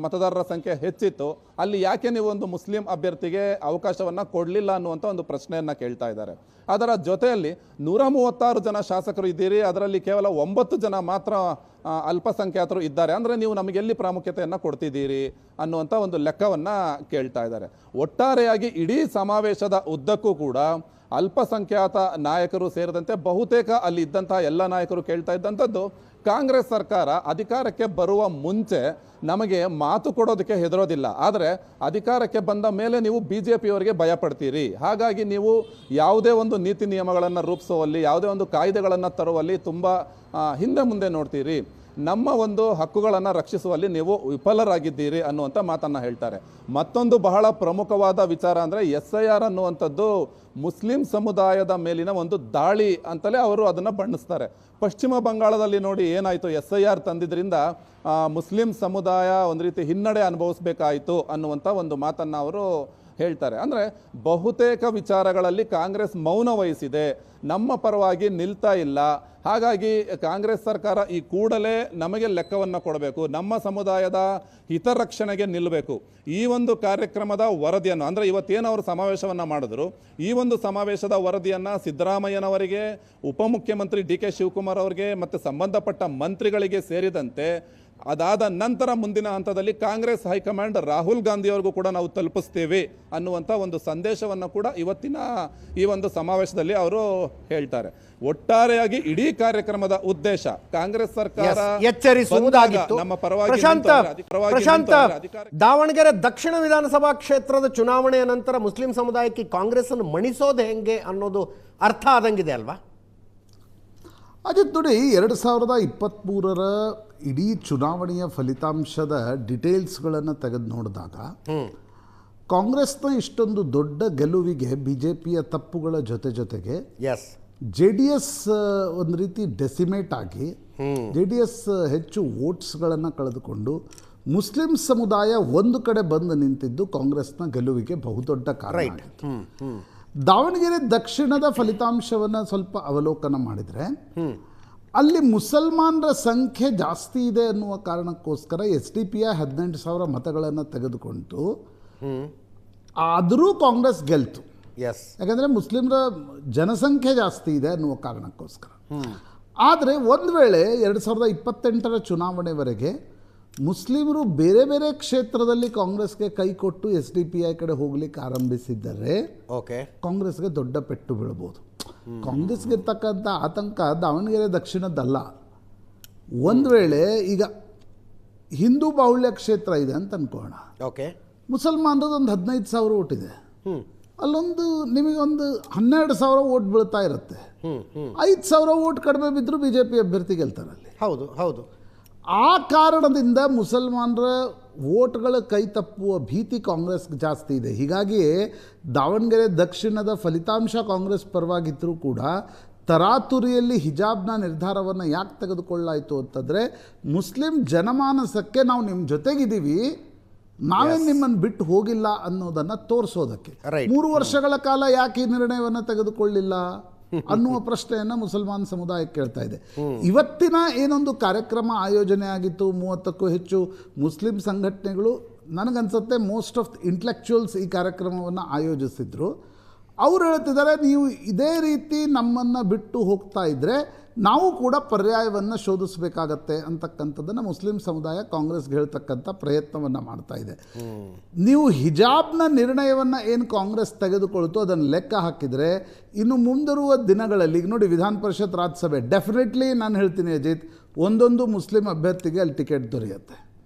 ಮತದಾರರ ಸಂಖ್ಯೆ ಹೆಚ್ಚಿತ್ತು, ಅಲ್ಲಿ ಯಾಕೆ ನೀವು ಒಂದು ಮುಸ್ಲಿಂ ಅಭ್ಯರ್ಥಿಗೆ ಅವಕಾಶವನ್ನು ಕೊಡಲಿಲ್ಲ ಅನ್ನುವಂಥ ಒಂದು ಪ್ರಶ್ನೆಯನ್ನು ಕೇಳ್ತಾ ಇದ್ದಾರೆ. ಅದರ ಜೊತೆಯಲ್ಲಿ 136 ಜನ ಶಾಸಕರು ಇದ್ದೀರಿ, ಅದರಲ್ಲಿ ಕೇವಲ 9 ಜನ ಮಾತ್ರ ಅಲ್ಪಸಂಖ್ಯಾತರು ಇದ್ದಾರೆ. ಅಂದರೆ ನೀವು ನಮಗೆಲ್ಲಿ ಪ್ರಾಮುಖ್ಯತೆಯನ್ನು ಕೊಡ್ತಿದ್ದೀರಿ ಅನ್ನುವಂಥ ಒಂದು ಲೆಕ್ಕವನ್ನು ಕೇಳ್ತಾ ಇದ್ದಾರೆ. ಒಟ್ಟಾರೆಯಾಗಿ ಇಡೀ ಸಮಾವೇಶದ ಉದ್ದಕ್ಕೂ ಕೂಡ ಅಲ್ಪಸಂಖ್ಯಾತ ನಾಯಕರು ಸೇರಿದಂತೆ ಬಹುತೇಕ ಅಲ್ಲಿ ಇದ್ದಂತಹ ಎಲ್ಲ ನಾಯಕರು ಕೇಳ್ತಾ ಇದ್ದಂಥದ್ದು, ಕಾಂಗ್ರೆಸ್ ಸರ್ಕಾರ ಅಧಿಕಾರಕ್ಕೆ ಬರುವ ಮುಂಚೆ ನಮಗೆ ಮಾತು ಕೊಡೋದಕ್ಕೆ ಹೆದರೋದಿಲ್ಲ, ಆದರೆ ಅಧಿಕಾರಕ್ಕೆ ಬಂದ ಮೇಲೆ ನೀವು BJPಯವರಿಗೆ ಭಯ ಪಡ್ತೀರಿ, ಹಾಗಾಗಿ ನೀವು ಯಾವುದೇ ಒಂದು ನೀತಿ ನಿಯಮಗಳನ್ನು ರೂಪಿಸುವಲ್ಲಿ, ಯಾವುದೇ ಒಂದು ಕಾಯ್ದೆಗಳನ್ನು ತರುವಲ್ಲಿ ತುಂಬ ಹಿಂದೆ ಮುಂದೆ ನೋಡ್ತೀರಿ, ನಮ್ಮ ಒಂದು ಹಕ್ಕುಗಳನ್ನು ರಕ್ಷಿಸುವಲ್ಲಿ ನೀವು ವಿಫಲರಾಗಿದ್ದೀರಿ ಅನ್ನುವಂಥ ಮಾತನ್ನು ಹೇಳ್ತಾರೆ. ಮತ್ತೊಂದು ಬಹಳ ಪ್ರಮುಖವಾದ ವಿಚಾರ ಅಂದರೆ SIR ಅನ್ನುವಂಥದ್ದು ಮುಸ್ಲಿಂ ಸಮುದಾಯದ ಮೇಲಿನ ಒಂದು ದಾಳಿ ಅಂತಲೇ ಅವರು ಅದನ್ನು ಬಣ್ಣಿಸ್ತಾರೆ. ಪಶ್ಚಿಮ ಬಂಗಾಳದಲ್ಲಿ ನೋಡಿ ಏನಾಯಿತು, SIR ತಂದಿದ್ದರಿಂದ ಮುಸ್ಲಿಂ ಸಮುದಾಯ ಒಂದು ರೀತಿ ಹಿನ್ನಡೆ ಅನುಭವಿಸಬೇಕಾಯಿತು ಅನ್ನುವಂಥ ಒಂದು ಮಾತನ್ನು ಅವರು ಹೇಳ್ತಾರೆ. ಅಂದರೆ ಬಹುತೇಕ ವಿಚಾರಗಳಲ್ಲಿ ಕಾಂಗ್ರೆಸ್ ಮೌನ ವಹಿಸಿದೆ, ನಮ್ಮ ಪರವಾಗಿ ನಿಲ್ತಾ ಇಲ್ಲ. ಹಾಗಾಗಿ ಕಾಂಗ್ರೆಸ್ ಸರ್ಕಾರ ಈ ಕೂಡಲೇ ನಮಗೆ ಲೆಕ್ಕವನ್ನು ಕೊಡಬೇಕು, ನಮ್ಮ ಸಮುದಾಯದ ಹಿತರಕ್ಷಣೆಗೆ ನಿಲ್ಲಬೇಕು. ಈ ಒಂದು ಕಾರ್ಯಕ್ರಮದ ವರದಿಯನ್ನು, ಅಂದರೆ ಇವತ್ತೇನು ಅವರು ಸಮಾವೇಶವನ್ನು ಮಾಡಿದ್ರು, ಈ ಒಂದು ಸಮಾವೇಶದ ವರದಿಯನ್ನು ಸಿದ್ದರಾಮಯ್ಯನವರಿಗೆ, ಉಪಮುಖ್ಯಮಂತ್ರಿ DK ಶಿವಕುಮಾರ್ ಅವರಿಗೆ ಮತ್ತು ಸಂಬಂಧಪಟ್ಟ ಮಂತ್ರಿಗಳಿಗೆ ಸೇರಿದಂತೆ ಅದಾದ ನಂತರ ಮುಂದಿನ ಹಂತದಲ್ಲಿ ಕಾಂಗ್ರೆಸ್ ಹೈಕಮಾಂಡ್ ರಾಹುಲ್ ಗಾಂಧಿಯವರಿಗೂ ಕೂಡ ನಾವು ತಲುಪಿಸ್ತೇವೆ ಅನ್ನುವಂಥ ಒಂದು ಸಂದೇಶವನ್ನು ಕೂಡ ಇವತ್ತಿನ ಈ ಒಂದು ಸಮಾವೇಶದಲ್ಲಿ ಅವರು ಹೇಳ್ತಾರೆ. ಒಟ್ಟಾರೆಯಾಗಿ ಇಡೀ ಕಾರ್ಯಕ್ರಮದ ಉದ್ದೇಶ ಕಾಂಗ್ರೆಸ್ ಸರ್ಕಾರ ಎಚ್ಚರಿಸುವುದಾಗಿತ್ತು. ನಮ್ಮ ಪರವಾಗಿ ಪ್ರಶಾಂತ್, ದಾವಣಗೆರೆ ದಕ್ಷಿಣ ವಿಧಾನಸಭಾ ಕ್ಷೇತ್ರದ ಚುನಾವಣೆಯ ನಂತರ ಮುಸ್ಲಿಂ ಸಮುದಾಯಕ್ಕೆ ಕಾಂಗ್ರೆಸ್ ಅನ್ನು ಮಣಿಸೋದು ಹೆಂಗೆ ಅನ್ನೋದು ಅರ್ಥ ಆದಂಗಿದೆ ಅಲ್ವಾ? ಅಜಿತ್ ನೋಡಿ, 2023ರ ಇಡೀ ಚುನಾವಣೆಯ ಫಲಿತಾಂಶದ ಡಿಟೇಲ್ಸ್ಗಳನ್ನು ತೆಗೆದು ನೋಡಿದಾಗ ಕಾಂಗ್ರೆಸ್ನ ಇಷ್ಟೊಂದು ದೊಡ್ಡ ಗೆಲುವಿಗೆ BJPಯ ತಪ್ಪುಗಳ ಜೊತೆಗೆ ಜೆ ಡಿ ಎಸ್ ಒಂದು ರೀತಿ ಡೆಸಿಮೇಟ್ ಆಗಿ ಜೆ ಡಿ ಎಸ್ ಹೆಚ್ಚು ವೋಟ್ಸ್ಗಳನ್ನು ಕಳೆದುಕೊಂಡು ಮುಸ್ಲಿಂ ಸಮುದಾಯ ಒಂದು ಕಡೆ ಬಂದು ನಿಂತಿದ್ದು ಕಾಂಗ್ರೆಸ್ನ ಗೆಲುವಿಗೆ ಬಹುದೊಡ್ಡ ಕಾರಣ ಆಗಿತ್ತು. ದಾವಣಗೆರೆ ದಕ್ಷಿಣದ ಫಲಿತಾಂಶವನ್ನು ಸ್ವಲ್ಪ ಅವಲೋಕನ ಮಾಡಿದರೆ ಅಲ್ಲಿ ಮುಸಲ್ಮಾನರ ಸಂಖ್ಯೆ ಜಾಸ್ತಿ ಇದೆ ಅನ್ನುವ ಕಾರಣಕ್ಕೋಸ್ಕರ SDP 18,000 ಮತಗಳನ್ನು ತೆಗೆದುಕೊಂಡು ಆದರೂ ಕಾಂಗ್ರೆಸ್ ಗೆಲ್ತು. ಎಸ್, ಯಾಕಂದರೆ ಮುಸ್ಲಿಮರ ಜನಸಂಖ್ಯೆ ಜಾಸ್ತಿ ಇದೆ ಅನ್ನುವ ಕಾರಣಕ್ಕೋಸ್ಕರ. ಆದರೆ ಒಂದು ವೇಳೆ 2028 ಚುನಾವಣೆವರೆಗೆ ಮುಸ್ಲಿಮರು ಬೇರೆ ಬೇರೆ ಕ್ಷೇತ್ರದಲ್ಲಿ ಕಾಂಗ್ರೆಸ್ಗೆ ಕೈ ಕೊಟ್ಟು SDPI ಕಡೆ ಹೋಗ್ಲಿಕ್ಕೆ ಆರಂಭಿಸಿದ್ದರೆ ಓಕೆ, ಕಾಂಗ್ರೆಸ್ಗೆ ದೊಡ್ಡ ಪೆಟ್ಟು ಬೀಳ್ಬೋದು. ಕಾಂಗ್ರೆಸ್ಗೆ ಇರ್ತಕ್ಕಂಥ ಆತಂಕ ದಾವಣಗೆರೆ ದಕ್ಷಿಣದ್ದಲ್ಲ. ಒಂದು ವೇಳೆ ಈಗ ಹಿಂದೂ ಬಾಹುಳ್ಯ ಕ್ಷೇತ್ರ ಇದೆ ಅಂತ ಅನ್ಕೋಣ, ಓಕೆ, ಮುಸಲ್ಮಾನರದ್ದು ಒಂದು 15,000 ಓಟ್ ಇದೆ, ಅಲ್ಲೊಂದು ನಿಮಗೊಂದು 12,000 ಓಟ್ ಬೀಳ್ತಾ ಇರುತ್ತೆ. 5,000 ಓಟ್ ಕಡಿಮೆ ಬಿದ್ದರೂ BJP ಅಭ್ಯರ್ಥಿ ಗೆಲ್ತಾರೆ ಅಲ್ಲಿ. ಹೌದು ಹೌದು. ಆ ಕಾರಣದಿಂದ ಮುಸಲ್ಮಾನರ ವೋಟ್ಗಳ ಕೈ ತಪ್ಪುವ ಭೀತಿ ಕಾಂಗ್ರೆಸ್ಗೆ ಜಾಸ್ತಿ ಇದೆ. ಹೀಗಾಗಿ ದಾವಣಗೆರೆ ದಕ್ಷಿಣದ ಫಲಿತಾಂಶ ಕಾಂಗ್ರೆಸ್ ಪರವಾಗಿದ್ದರೂ ಕೂಡ ತರಾತುರಿಯಲ್ಲಿ ಹಿಜಾಬ್ನ ನಿರ್ಧಾರವನ್ನು ಯಾಕೆ ತೆಗೆದುಕೊಳ್ಳಾಯಿತು ಅಂತಂದರೆ ಮುಸ್ಲಿಂ ಜನಮಾನಸಕ್ಕೆ ನಾವು ನಿಮ್ಮ ಜೊತೆಗಿದ್ದೀವಿ, ನಾವೇನು ನಿಮ್ಮನ್ನು ಬಿಟ್ಟು ಹೋಗಿಲ್ಲ ಅನ್ನೋದನ್ನು ತೋರಿಸೋದಕ್ಕೆ. 3 ವರ್ಷಗಳ ಕಾಲ ಯಾಕೆ ಈ ನಿರ್ಣಯವನ್ನು ತೆಗೆದುಕೊಳ್ಳಿಲ್ಲ ಅನ್ನುವ ಪ್ರಶ್ನೆಯನ್ನು ಮುಸಲ್ಮಾನ್ ಸಮುದಾಯ ಕೇಳ್ತಾ ಇದೆ. ಇವತ್ತಿನ ಏನೊಂದು ಕಾರ್ಯಕ್ರಮ ಆಯೋಜನೆ ಆಗಿತ್ತು, 30ಕ್ಕೂ ಹೆಚ್ಚು ಮುಸ್ಲಿಂ ಸಂಘಟನೆಗಳು, ನನಗನ್ಸುತ್ತೆ ಮೋಸ್ಟ್ ಆಫ್ ಇಂಟೆಲೆಕ್ಚುಯಲ್ಸ್ ಈ ಕಾರ್ಯಕ್ರಮವನ್ನು ಆಯೋಜಿಸಿದ್ರು. ಅವರು ಹೇಳ್ತಿದ್ದಾರೆ, ನೀವು ಇದೇ ರೀತಿ ನಮ್ಮನ್ನು ಬಿಟ್ಟು ಹೋಗ್ತಾ ಇದ್ದರೆ ನಾವು ಕೂಡ ಪರ್ಯಾಯವನ್ನು ಶೋಧಿಸಬೇಕಾಗತ್ತೆ ಅಂತಕ್ಕಂಥದ್ದನ್ನು ಮುಸ್ಲಿಂ ಸಮುದಾಯ ಕಾಂಗ್ರೆಸ್ಗೆ ಹೇಳ್ತಕ್ಕಂಥ ಪ್ರಯತ್ನವನ್ನು ಮಾಡ್ತಾ ಇದೆ. ನೀವು ಹಿಜಾಬ್ನ ನಿರ್ಣಯವನ್ನು ಏನು ಕಾಂಗ್ರೆಸ್ ತೆಗೆದುಕೊಳ್ತು ಅದನ್ನು ಲೆಕ್ಕ ಹಾಕಿದರೆ ಇನ್ನು ಮುಂದಿರುವ ದಿನಗಳಲ್ಲಿ ಈಗ ನೋಡಿ, ವಿಧಾನ ಪರಿಷತ್ ರಾಜ್ಯಸಭೆ ಡೆಫಿನೆಟ್ಲಿ ನಾನು ಹೇಳ್ತೀನಿ ಅಜಿತ್, ಒಂದೊಂದು ಮುಸ್ಲಿಂ ಅಭ್ಯರ್ಥಿಗೆ ಅಲ್ಲಿ ಟಿಕೆಟ್ ದೊರೆಯುತ್ತೆ.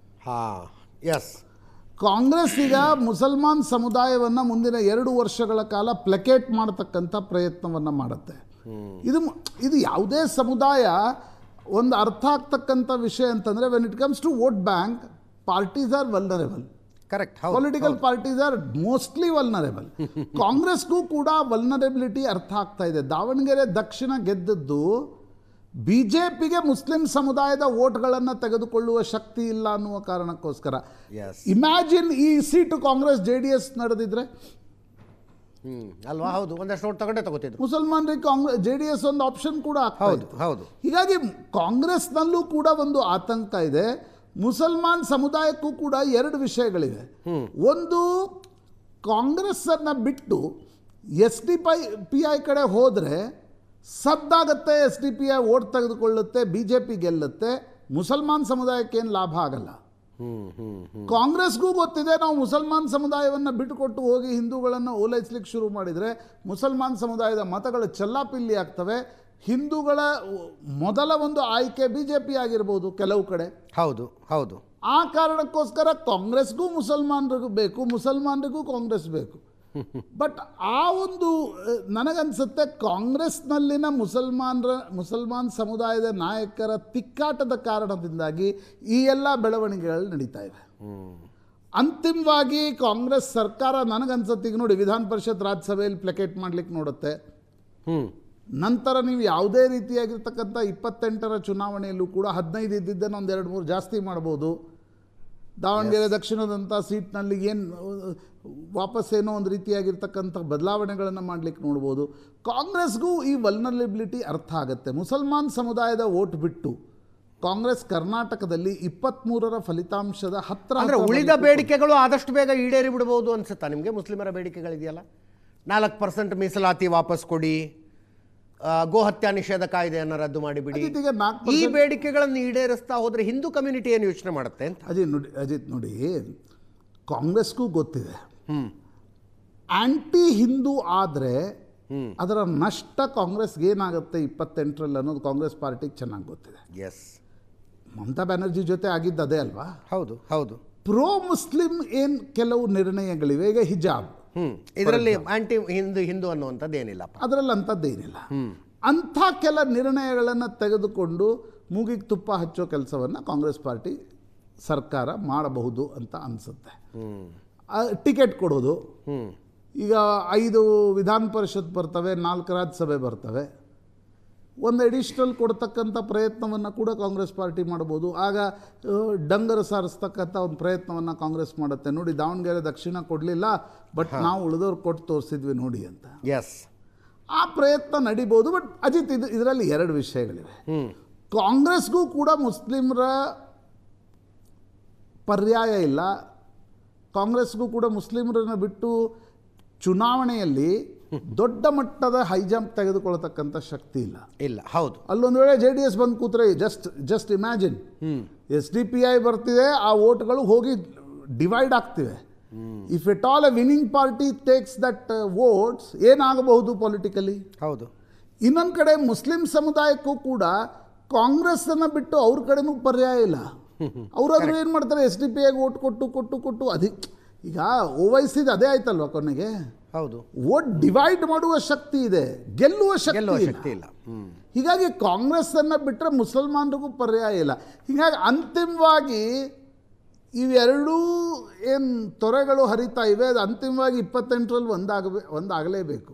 ಹಾಂ, ಎಸ್. ಕಾಂಗ್ರೆಸ್ ಈಗ ಮುಸಲ್ಮಾನ್ ಸಮುದಾಯವನ್ನು ಮುಂದಿನ 2 ವರ್ಷಗಳ ಕಾಲ ಪ್ಲಕೇಟ್ ಮಾಡತಕ್ಕಂಥ ಪ್ರಯತ್ನವನ್ನು ಮಾಡುತ್ತೆ. ಇದು ಯಾವುದೇ ಸಮುದಾಯ ಒಂದು ಅರ್ಥ ಆಗ್ತಕ್ಕಂಥ ವಿಷಯ ಅಂತಂದರೆ when it comes to vote bank, parties are vulnerable. Correct. Political parties are mostly vulnerable. ಕಾಂಗ್ರೆಸ್ಗೂ ಕೂಡ ವಲ್ನರೇಬಿಲಿಟಿ ಅರ್ಥ ಆಗ್ತಾ ಇದೆ. ದಾವಣಗೆರೆ ದಕ್ಷಿಣ ಗೆದ್ದದ್ದು BJPಗೆ ಮುಸ್ಲಿಂ ಸಮುದಾಯದ ವೋಟ್ಗಳನ್ನು ತೆಗೆದುಕೊಳ್ಳುವ ಶಕ್ತಿ ಇಲ್ಲ ಅನ್ನುವ ಕಾರಣಕ್ಕೋಸ್ಕರ. ಇಮ್ಯಾಜಿನ್ ಈ ಸೀಟು ಕಾಂಗ್ರೆಸ್ JDS ನಡೆದಿದ್ರೆ ಅಲ್ವಾ? ಹೌದು, ಒಂದಷ್ಟು ನೋಟ್ ತಗೋತಿದ್ರು ಮುಸಲ್ಮಾನರಿಗೆ. JDS ಒಂದು ಆಪ್ಷನ್ ಕೂಡ ಆಗ್ತಾ ಇತ್ತು. ಹೌದು. ಹೀಗಾಗಿ ಕಾಂಗ್ರೆಸ್ನಲ್ಲೂ ಕೂಡ ಒಂದು ಆತಂಕ ಇದೆ. ಮುಸಲ್ಮಾನ್ ಸಮುದಾಯಕ್ಕೂ ಕೂಡ 2 ವಿಷಯಗಳಿವೆ. ಒಂದು, ಕಾಂಗ್ರೆಸ್ಸನ್ನು ಬಿಟ್ಟು SDPI ಕಡೆ ಹೋದರೆ ಸದ್ದಾಗತ್ತೆ, SDPI ಓಟ್ ತೆಗೆದುಕೊಳ್ಳುತ್ತೆ, BJP ಗೆಲ್ಲುತ್ತೆ, ಮುಸಲ್ಮಾನ್ ಸಮುದಾಯಕ್ಕೆ ಏನು ಲಾಭ ಆಗಲ್ಲ. ಕಾಂಗ್ರೆಸ್ಗೂ ಗೊತ್ತಿದೆ, ನಾವು ಮುಸಲ್ಮಾನ್ ಸಮುದಾಯವನ್ನು ಬಿಟ್ಟುಕೊಟ್ಟು ಹೋಗಿ ಹಿಂದೂಗಳನ್ನು ಓಲೈಸ್ಲಿಕ್ಕೆ ಶುರು ಮಾಡಿದರೆ ಮುಸಲ್ಮಾನ್ ಸಮುದಾಯದ ಮತಗಳು ಚೆಲ್ಲಾಪಿಲ್ಲಿ ಆಗ್ತವೆ. ಹಿಂದೂಗಳ ಮೊದಲ ಒಂದು ಆಯ್ಕೆ BJP ಆಗಿರ್ಬೋದು ಕೆಲವು ಕಡೆ. ಹೌದು ಹೌದು. ಆ ಕಾರಣಕ್ಕೋಸ್ಕರ ಕಾಂಗ್ರೆಸ್ಗೂ ಮುಸಲ್ಮಾನರಿಗೂ ಬೇಕು, ಮುಸಲ್ಮಾನರಿಗೂ ಕಾಂಗ್ರೆಸ್ ಬೇಕು. ಬಟ್ ಆ ಒಂದು ನನಗನ್ಸುತ್ತೆ ಕಾಂಗ್ರೆಸ್ನಲ್ಲಿನ ಮುಸಲ್ಮಾನ್ ಸಮುದಾಯದ ನಾಯಕರ ತಿಕ್ಕಾಟದ ಕಾರಣದಿಂದಾಗಿ ಈ ಎಲ್ಲ ಬೆಳವಣಿಗೆಗಳು ನಡೀತಾ ಇವೆ. ಅಂತಿಮವಾಗಿ ಕಾಂಗ್ರೆಸ್ ಸರ್ಕಾರ ನನಗನ್ಸುತ್ತೆ, ಈಗ ನೋಡಿ, ವಿಧಾನ ಪರಿಷತ್ ರಾಜ್ಯಸಭೆಯಲ್ಲಿ ಪ್ಲಕೇಟ್ ಮಾಡಲಿಕ್ಕೆ ನೋಡುತ್ತೆ. ನಂತರ ನೀವು ಯಾವುದೇ ರೀತಿಯಾಗಿರ್ತಕ್ಕಂಥ 28 ಚುನಾವಣೆಯಲ್ಲೂ ಕೂಡ 15 ಇದ್ದಿದ್ದನ್ನು ಒಂದು 2-3 ಜಾಸ್ತಿ ಮಾಡ್ಬೋದು. ದಾವಣಗೆರೆ ದಕ್ಷಿಣದಂಥ ಸೀಟ್ನಲ್ಲಿ ಏನು ವಾಪಸ್ ಏನೋ ಒಂದು ರೀತಿಯಾಗಿರ್ತಕ್ಕಂಥ ಬದಲಾವಣೆಗಳನ್ನು ಮಾಡಲಿಕ್ಕೆ ನೋಡ್ಬೋದು. ಕಾಂಗ್ರೆಸ್ಗೂ ಈ ವಲ್ನರಬಿಲಿಟಿ ಅರ್ಥ ಆಗುತ್ತೆ. ಮುಸಲ್ಮಾನ್ ಸಮುದಾಯದ ವೋಟ್ ಬಿಟ್ಟು ಕಾಂಗ್ರೆಸ್ ಕರ್ನಾಟಕದಲ್ಲಿ 23ರ ಫಲಿತಾಂಶದ ಹತ್ತಿರ ಉಳಿದ ಬೇಡಿಕೆಗಳು ಆದಷ್ಟು ಬೇಗ ಈಡೇರಿ ಬಿಡಬಹುದು ಅನ್ಸುತ್ತಾ ನಿಮಗೆ? ಮುಸ್ಲಿಮರ ಬೇಡಿಕೆಗಳಿದೆಯಲ್ಲ, 4% ಮೀಸಲಾತಿ ವಾಪಸ್ ಕೊಡಿ, ಗೋಹತ್ಯಾ ನಿಷೇಧ ಕಾಯ್ದೆಯನ್ನು ರದ್ದು ಮಾಡಿಬಿಡಿ, ಈ ಬೇಡಿಕೆಗಳನ್ನು ಈಡೇರಿಸ್ತಾ ಹೋದರೆ ಹಿಂದೂ ಕಮ್ಯುನಿಟಿ ಏನು ಯೋಚನೆ ಮಾಡುತ್ತೆ ಅಂತ. ಅಜಿತ್ ನೋಡಿ, ಕಾಂಗ್ರೆಸ್ಗೂ ಗೊತ್ತಿದೆ ಆಂಟಿ ಹಿಂದೂ ಆದರೆ ಅದರ ನಷ್ಟ ಕಾಂಗ್ರೆಸ್ಗೆ ಏನಾಗುತ್ತೆ 28ರಲ್ಲಿ ಅನ್ನೋದು ಕಾಂಗ್ರೆಸ್ ಪಾರ್ಟಿಗೆ ಚೆನ್ನಾಗಿ ಗೊತ್ತಿದೆ. ಎಸ್, ಮಮತಾ ಬ್ಯಾನರ್ಜಿ ಜೊತೆ ಆಗಿದ್ದು ಅದೇ ಅಲ್ವಾ? ಹೌದು ಹೌದು. ಪ್ರೋ ಮುಸ್ಲಿಂ ಏನು ಕೆಲವು ನಿರ್ಣಯಗಳಿವೆ. ಈಗ ಹಿಜಾಬ್, ಇದರಲ್ಲಿ ಆಂಟಿ ಹಿಂದೂ ಅನ್ನುವಂಥದ್ದು ಏನಿಲ್ಲ, ಅದರಲ್ಲಿ ಅಂಥದ್ದೇನಿಲ್ಲ. ಅಂಥ ಕೆಲ ನಿರ್ಣಯಗಳನ್ನು ತೆಗೆದುಕೊಂಡು ಮೂಗಿಗೆ ತುಪ್ಪ ಹಚ್ಚೋ ಕೆಲಸವನ್ನು ಕಾಂಗ್ರೆಸ್ ಪಾರ್ಟಿ ಸರ್ಕಾರ ಮಾಡಬಹುದು ಅಂತ ಅನಿಸುತ್ತೆ. ಟಿಕೆಟ್ ಕೊಡೋದು, ಈಗ 5 ವಿಧಾನ ಪರಿಷತ್ ಬರ್ತವೆ, 4 ರಾಜ್ಯಸಭೆ ಬರ್ತವೆ. ಒಂದು ಎಡಿಷ್ನಲ್ ಕೊಡ್ತಕ್ಕಂಥ ಪ್ರಯತ್ನವನ್ನು ಕೂಡ ಕಾಂಗ್ರೆಸ್ ಪಾರ್ಟಿ ಮಾಡ್ಬೋದು. ಆಗ ಡಂಗರ ಸಾರಿಸ್ತಕ್ಕಂಥ ಒಂದು ಪ್ರಯತ್ನವನ್ನು ಕಾಂಗ್ರೆಸ್ ಮಾಡುತ್ತೆ. ನೋಡಿ, ದಾವಣಗೆರೆ ದಕ್ಷಿಣ ಕೊಡಲಿಲ್ಲ, ಬಟ್ ನಾವು ಉಳಿದವ್ರು ಕೊಟ್ಟು ತೋರಿಸಿದ್ವಿ ನೋಡಿ ಅಂತ. ಎಸ್, ಆ ಪ್ರಯತ್ನ ನಡಿಬೋದು. ಬಟ್ ಅಜಿತ್, ಇದರಲ್ಲಿ ಎರಡು ವಿಷಯಗಳಿವೆ. ಕಾಂಗ್ರೆಸ್ಗೂ ಕೂಡ ಮುಸ್ಲಿಮರ ಪರ್ಯಾಯ ಇಲ್ಲ. ಕಾಂಗ್ರೆಸ್ಗೂ ಕೂಡ ಮುಸ್ಲಿಮರನ್ನು ಬಿಟ್ಟು ಚುನಾವಣೆಯಲ್ಲಿ ದೊಡ್ಡ ಮಟ್ಟದ ಹೈಜಂಪ್ ತೆಗೆದುಕೊಳ್ತಕ್ಕಂಥ ಶಕ್ತಿ ಇಲ್ಲ. ಹೌದು. ಅಲ್ಲೊಂದು ವೇಳೆ JDS ಬಂದು ಕೂತ್ರೆ ಜಸ್ಟ್ ಇಮ್ಯಾಜಿನ್, SDPI ಬರ್ತಿದೆ, ಆ ವೋಟ್ಗಳು ಹೋಗಿ ಡಿವೈಡ್ ಆಗ್ತಿವೆ. If at all a winning party takes that votes, ಏನಾಗಬಹುದು ಪೊಲಿಟಿಕಲಿ? ಹೌದು. ಇನ್ನೊಂದು ಕಡೆ ಮುಸ್ಲಿಂ ಸಮುದಾಯಕ್ಕೂ ಕೂಡ ಕಾಂಗ್ರೆಸ್ಸನ್ನು ಬಿಟ್ಟು ಅವ್ರ ಕಡೆನೂ ಪರ್ಯಾಯ ಇಲ್ಲ. ಅವರಾದ್ರೂ ಏನು ಮಾಡ್ತಾರೆ, SDPIಗೆ ವೋಟ್ ಕೊಟ್ಟು ಈಗ OICದು ಅದೇ ಆಯ್ತಲ್ವ ಕೊನೆಗೆ. ಹೌದು. ವೋಟ್ ಡಿವೈಡ್ ಮಾಡುವ ಶಕ್ತಿ ಇದೆ, ಗೆಲ್ಲುವ ಶಕ್ತಿ ಇಲ್ಲ. ಹೀಗಾಗಿ ಕಾಂಗ್ರೆಸ್ಸನ್ನು ಬಿಟ್ಟರೆ ಮುಸಲ್ಮಾನರಿಗೂ ಪರ್ಯಾಯ ಇಲ್ಲ. ಹೀಗಾಗಿ ಅಂತಿಮವಾಗಿ ಇವೆರಡೂ ಏನು ತೊರೆಗಳು ಹರಿತಾ ಇವೆ, ಅದು ಅಂತಿಮವಾಗಿ 28ರಲ್ಲಿ ಒಂದಾಗಲೇಬೇಕು.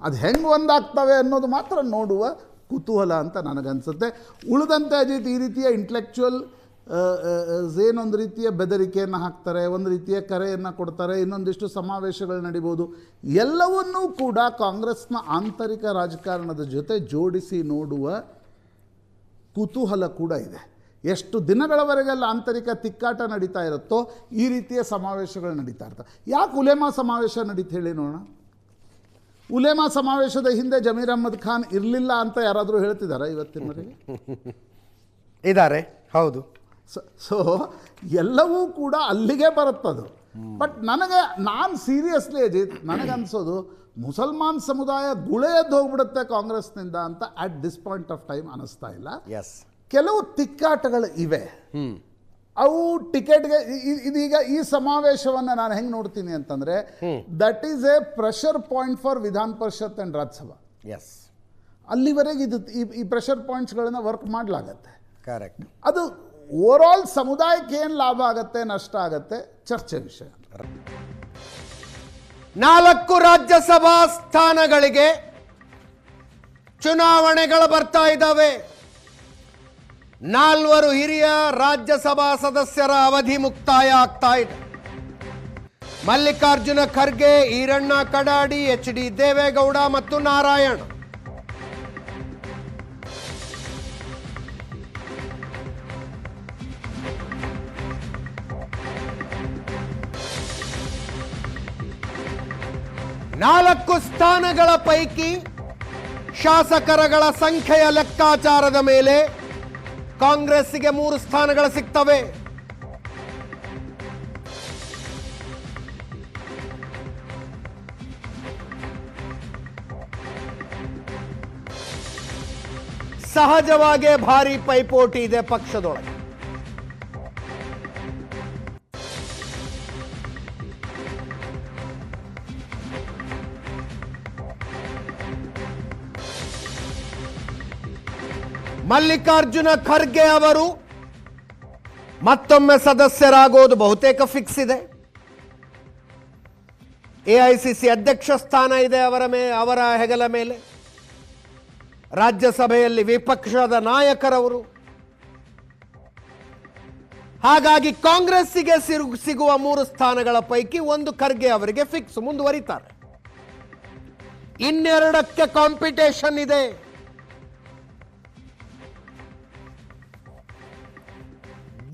ಅದು ಹೆಂಗೆ ಒಂದಾಗ್ತವೆ ಅನ್ನೋದು ಮಾತ್ರ ನೋಡುವ ಕುತೂಹಲ ಅಂತ ನನಗನ್ಸುತ್ತೆ. ಉಳಿದಂತೆ ಅಜಿತ್, ಈ ರೀತಿಯ ಇಂಟೆಲೆಕ್ಚುಯಲ್ ಏನೊಂದು ರೀತಿಯ ಬೆದರಿಕೆಯನ್ನು ಹಾಕ್ತಾರೆ, ಒಂದು ರೀತಿಯ ಕರೆಯನ್ನು ಕೊಡ್ತಾರೆ, ಇನ್ನೊಂದಿಷ್ಟು ಸಮಾವೇಶಗಳು ನಡೀಬೋದು. ಎಲ್ಲವನ್ನೂ ಕೂಡ ಕಾಂಗ್ರೆಸ್ನ ಆಂತರಿಕ ರಾಜಕಾರಣದ ಜೊತೆ ಜೋಡಿಸಿ ನೋಡುವ ಕುತೂಹಲ ಕೂಡ ಇದೆ. ಎಷ್ಟು ದಿನಗಳವರೆಗೆಲ್ಲ ಆಂತರಿಕ ತಿಕ್ಕಾಟ ನಡೀತಾ ಇರುತ್ತೋ ಈ ರೀತಿಯ ಸಮಾವೇಶಗಳು ನಡೀತಾ ಇರ್ತವೆ. ಯಾಕೆ ಉಲೇಮಾ ಸಮಾವೇಶ ನಡೀತು ಹೇಳಿ ನೋಡೋಣ. ಉಲೇಮಾ ಸಮಾವೇಶದ ಹಿಂದೆ ಜಮೀರ್ ಅಹ್ಮದ್ ಖಾನ್ ಇರಲಿಲ್ಲ ಅಂತ ಯಾರಾದರೂ ಹೇಳ್ತಿದ್ದಾರೆ ಇವತ್ತಿನವರೆಗೆ? ಇದ್ದಾರೆ. ಹೌದು. ಸೊ ಎಲ್ಲವೂ ಕೂಡ ಅಲ್ಲಿಗೆ ಬರುತ್ತದು. ಬಟ್ ನಾನು ಸೀರಿಯಸ್ಲಿ ಅಜಿತ್, ನನಗನ್ಸೋದು ಮುಸಲ್ಮಾನ್ ಸಮುದಾಯ ಗುಳೆಯದ್ದು ಹೋಗ್ಬಿಡುತ್ತೆ ಕಾಂಗ್ರೆಸ್ನಿಂದ ಅಂತ at this point of time ಅನ್ನಿಸ್ತಾ ಇಲ್ಲ. ಎಸ್, ಕೆಲವು ತಿಕ್ಕಾಟಗಳು ಇವೆ. ಅವು ಟಿಕೆಟ್ಗೆ ಇದೀಗ ಈ ಸಮಾವೇಶವನ್ನು ನಾನು ಹೆಂಗೆ ನೋಡ್ತೀನಿ ಅಂತಂದರೆ, that is A pressure point for ವಿಧಾನ ಪರಿಷತ್ ಆ್ಯಂಡ್ ರಾಜ್ಯಸಭಾ. ಎಸ್, ಅಲ್ಲಿವರೆಗೆ ಈ ಪ್ರೆಷರ್ ಪಾಯಿಂಟ್ಸ್ಗಳನ್ನು ವರ್ಕ್ ಮಾಡಲಾಗತ್ತೆ. ಕರೆಕ್ಟ್. ಅದು ಓವರಾಲ್ ಸಮುದಾಯಕ್ಕೆ ಏನು ಲಾಭ ಆಗತ್ತೆ, ನಷ್ಟ ಆಗತ್ತೆ, ಚರ್ಚೆ ವಿಷಯ. 4 ರಾಜ್ಯಸಭಾ ಸ್ಥಾನಗಳಿಗೆ ಚುನಾವಣೆಗಳು ಬರ್ತಾ ಇದ್ದಾವೆ. 4 ಹಿರಿಯ ರಾಜ್ಯಸಭಾ ಸದಸ್ಯರ ಅವಧಿ ಮುಕ್ತಾಯ ಆಗ್ತಾ ಇದೆ. ಮಲ್ಲಿಕಾರ್ಜುನ ಖರ್ಗೆ, ಈರಣ್ಣ ಕಡಾಡಿ, HD ದೇವೇಗೌಡ ಮತ್ತು ನಾರಾಯಣ್. ನಾಲ್ಕು ಸ್ಥಾನಗಳ ಪೈಕಿ ಶಾಸಕರಗಳ ಸಂಖ್ಯೆಯ ಲೆಕ್ಕಾಚಾರದ ಮೇಲೆ ಕಾಂಗ್ರೆಸ್ಸಿಗೆ 3 ಸ್ಥಾನಗಳು ಸಿಗ್ತವೆ. ಸಹಜವಾಗಿ ಭಾರಿ ಪೈಪೋಟಿ ಇದೆ ಪಕ್ಷದೊಳಗೆ. ಮಲ್ಲಿಕಾರ್ಜುನ ಖರ್ಗೆ ಅವರು ಮತ್ತೊಮ್ಮೆ ಸದಸ್ಯರಾಗೋದು ಬಹುತೇಕ ಫಿಕ್ಸ್ ಇದೆ. AICC ಅಧ್ಯಕ್ಷ ಸ್ಥಾನ ಇದೆ ಅವರ ಹೆಗಲ ಮೇಲೆ. ರಾಜ್ಯಸಭೆಯಲ್ಲಿ ವಿಪಕ್ಷದ ನಾಯಕರವರು. ಹಾಗಾಗಿ ಕಾಂಗ್ರೆಸ್ಸಿಗೆ ಸಿಗುವ 3 ಸ್ಥಾನಗಳ ಪೈಕಿ 1 ಖರ್ಗೆ ಅವರಿಗೆ ಫಿಕ್ಸ್, ಮುಂದುವರಿತಾರೆ. 2ಕ್ಕೆ ಕಾಂಪಿಟೇಷನ್ ಇದೆ.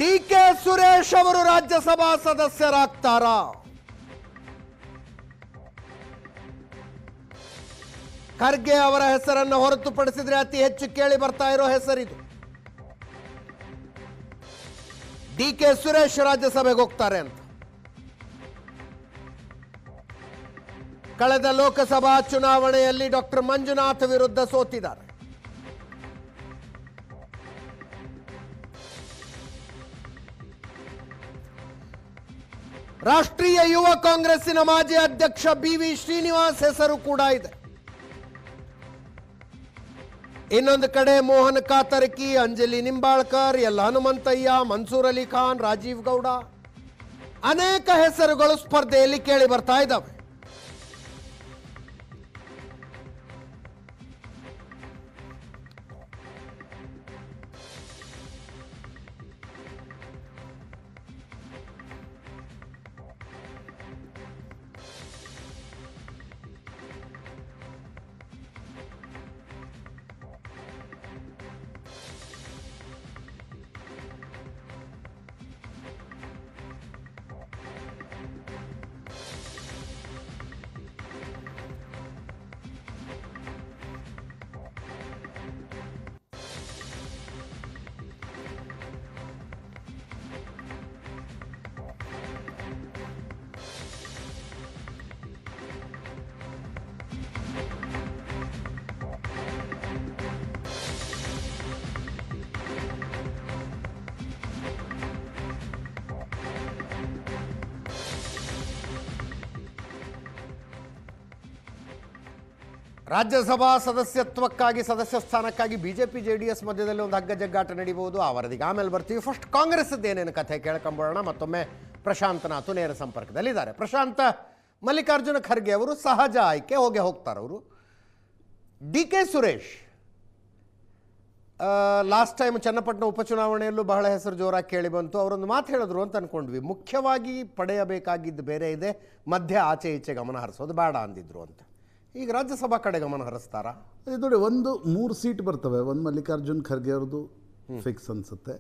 DK ಸುರೇಶ್ ಅವರು ರಾಜ್ಯಸಭಾ ಸದಸ್ಯರಾಗ್ತಾರಾ? ಖರ್ಗೆ ಅವರ ಹೆಸರನ್ನು ಹೊರತುಪಡಿಸಿದ್ರೆ ಅತಿ ಹೆಚ್ಚು ಕೇಳಿ ಬರ್ತಾ ಇರೋ ಹೆಸರಿದು. DK ಸುರೇಶ್ ರಾಜ್ಯಸಭೆಗೆ ಹೋಗ್ತಾರೆ ಅಂತ. ಕಳೆದ ಲೋಕಸಭಾ ಚುನಾವಣೆಯಲ್ಲಿ ಡಾಕ್ಟರ್ ಮಂಜುನಾಥ್ ವಿರುದ್ಧ ಸೋತಿದ್ದಾರೆ. ರಾಷ್ಟ್ರೀಯ ಯುವ ಕಾಂಗ್ರೆಸ್ಸಿನ ಮಾಜಿ ಅಧ್ಯಕ್ಷ BV ಶ್ರೀನಿವಾಸ್ ಹೆಸರು ಕೂಡ ಇದೆ. ಇನ್ನೊಂದು ಕಡೆ ಮೋಹನ್ ಕಾತರ್ಕಿ, ಅಂಜಲಿ ನಿಂಬಾಳ್ಕರ್, ಎಲ್ ಹನುಮಂತಯ್ಯ, ಮನ್ಸೂರ್ ಅಲಿ ಖಾನ್, ರಾಜೀವ್ ಗೌಡ, ಅನೇಕ ಹೆಸರುಗಳು ಸ್ಪರ್ಧೆಯಲ್ಲಿ ಕೇಳಿ ಬರ್ತಾ ಇದ್ದಾವೆ. ರಾಜ್ಯಸಭಾ ಸದಸ್ಯತ್ವಕ್ಕಾಗಿ ಸದಸ್ಯ ಸ್ಥಾನಕ್ಕಾಗಿ ಬಿಜೆಪಿ ಜೆಡಿಎಸ್ ಮಧ್ಯದಲ್ಲಿ ಒಂದು ಹಗ್ಗ ಜಗ್ಗಾಟ ನಡೀಬಹುದು. ಆ ವರದಿಗೆ ಆಮೇಲೆ ಬರ್ತೀವಿ. ಫಸ್ಟ್ ಕಾಂಗ್ರೆಸ್ದು ಏನೇನು ಕಥೆ ಕೇಳ್ಕೊಂಬೋಣ. ಮತ್ತೊಮ್ಮೆ ಪ್ರಶಾಂತನಾಥ್ ನೇರ ಸಂಪರ್ಕದಲ್ಲಿದ್ದಾರೆ. ಪ್ರಶಾಂತ, ಮಲ್ಲಿಕಾರ್ಜುನ ಖರ್ಗೆ ಅವರು ಸಹಜ ಆಯ್ಕೆ ಹೋಗ್ತಾರೆ. ಅವರು D K Suresh last time Channapatna ಉಪಚುನಾವಣೆಯಲ್ಲೂ ಬಹಳ ಹೆಸರು ಜೋರಾಗಿ ಕೇಳಿ ಬಂತು. ಅವರೊಂದು ಮಾತು ಹೇಳಿದ್ರು ಅಂತ ಅಂದ್ಕೊಂಡ್ವಿ. ಮುಖ್ಯವಾಗಿ ಪಡೆಯಬೇಕಾಗಿದ್ದು ಬೇರೆ ಇದೆ, ಮಧ್ಯೆ ಆಚೆ ಈಚೆ ಗಮನ ಹರಿಸೋದು ಬೇಡ ಅಂದಿದ್ರು ಅಂತ. ಈಗ ರಾಜ್ಯಸಭಾ ಕಡೆ ಗಮನ ಹರಿಸ್ತಾರಾ? ಇದು ನೋಡಿ, 3 ಸೀಟ್ ಬರ್ತವೆ. ಒಂದು ಮಲ್ಲಿಕಾರ್ಜುನ್ ಖರ್ಗೆ ಅವ್ರದ್ದು ಫಿಕ್ಸ್ ಅನಿಸುತ್ತೆ.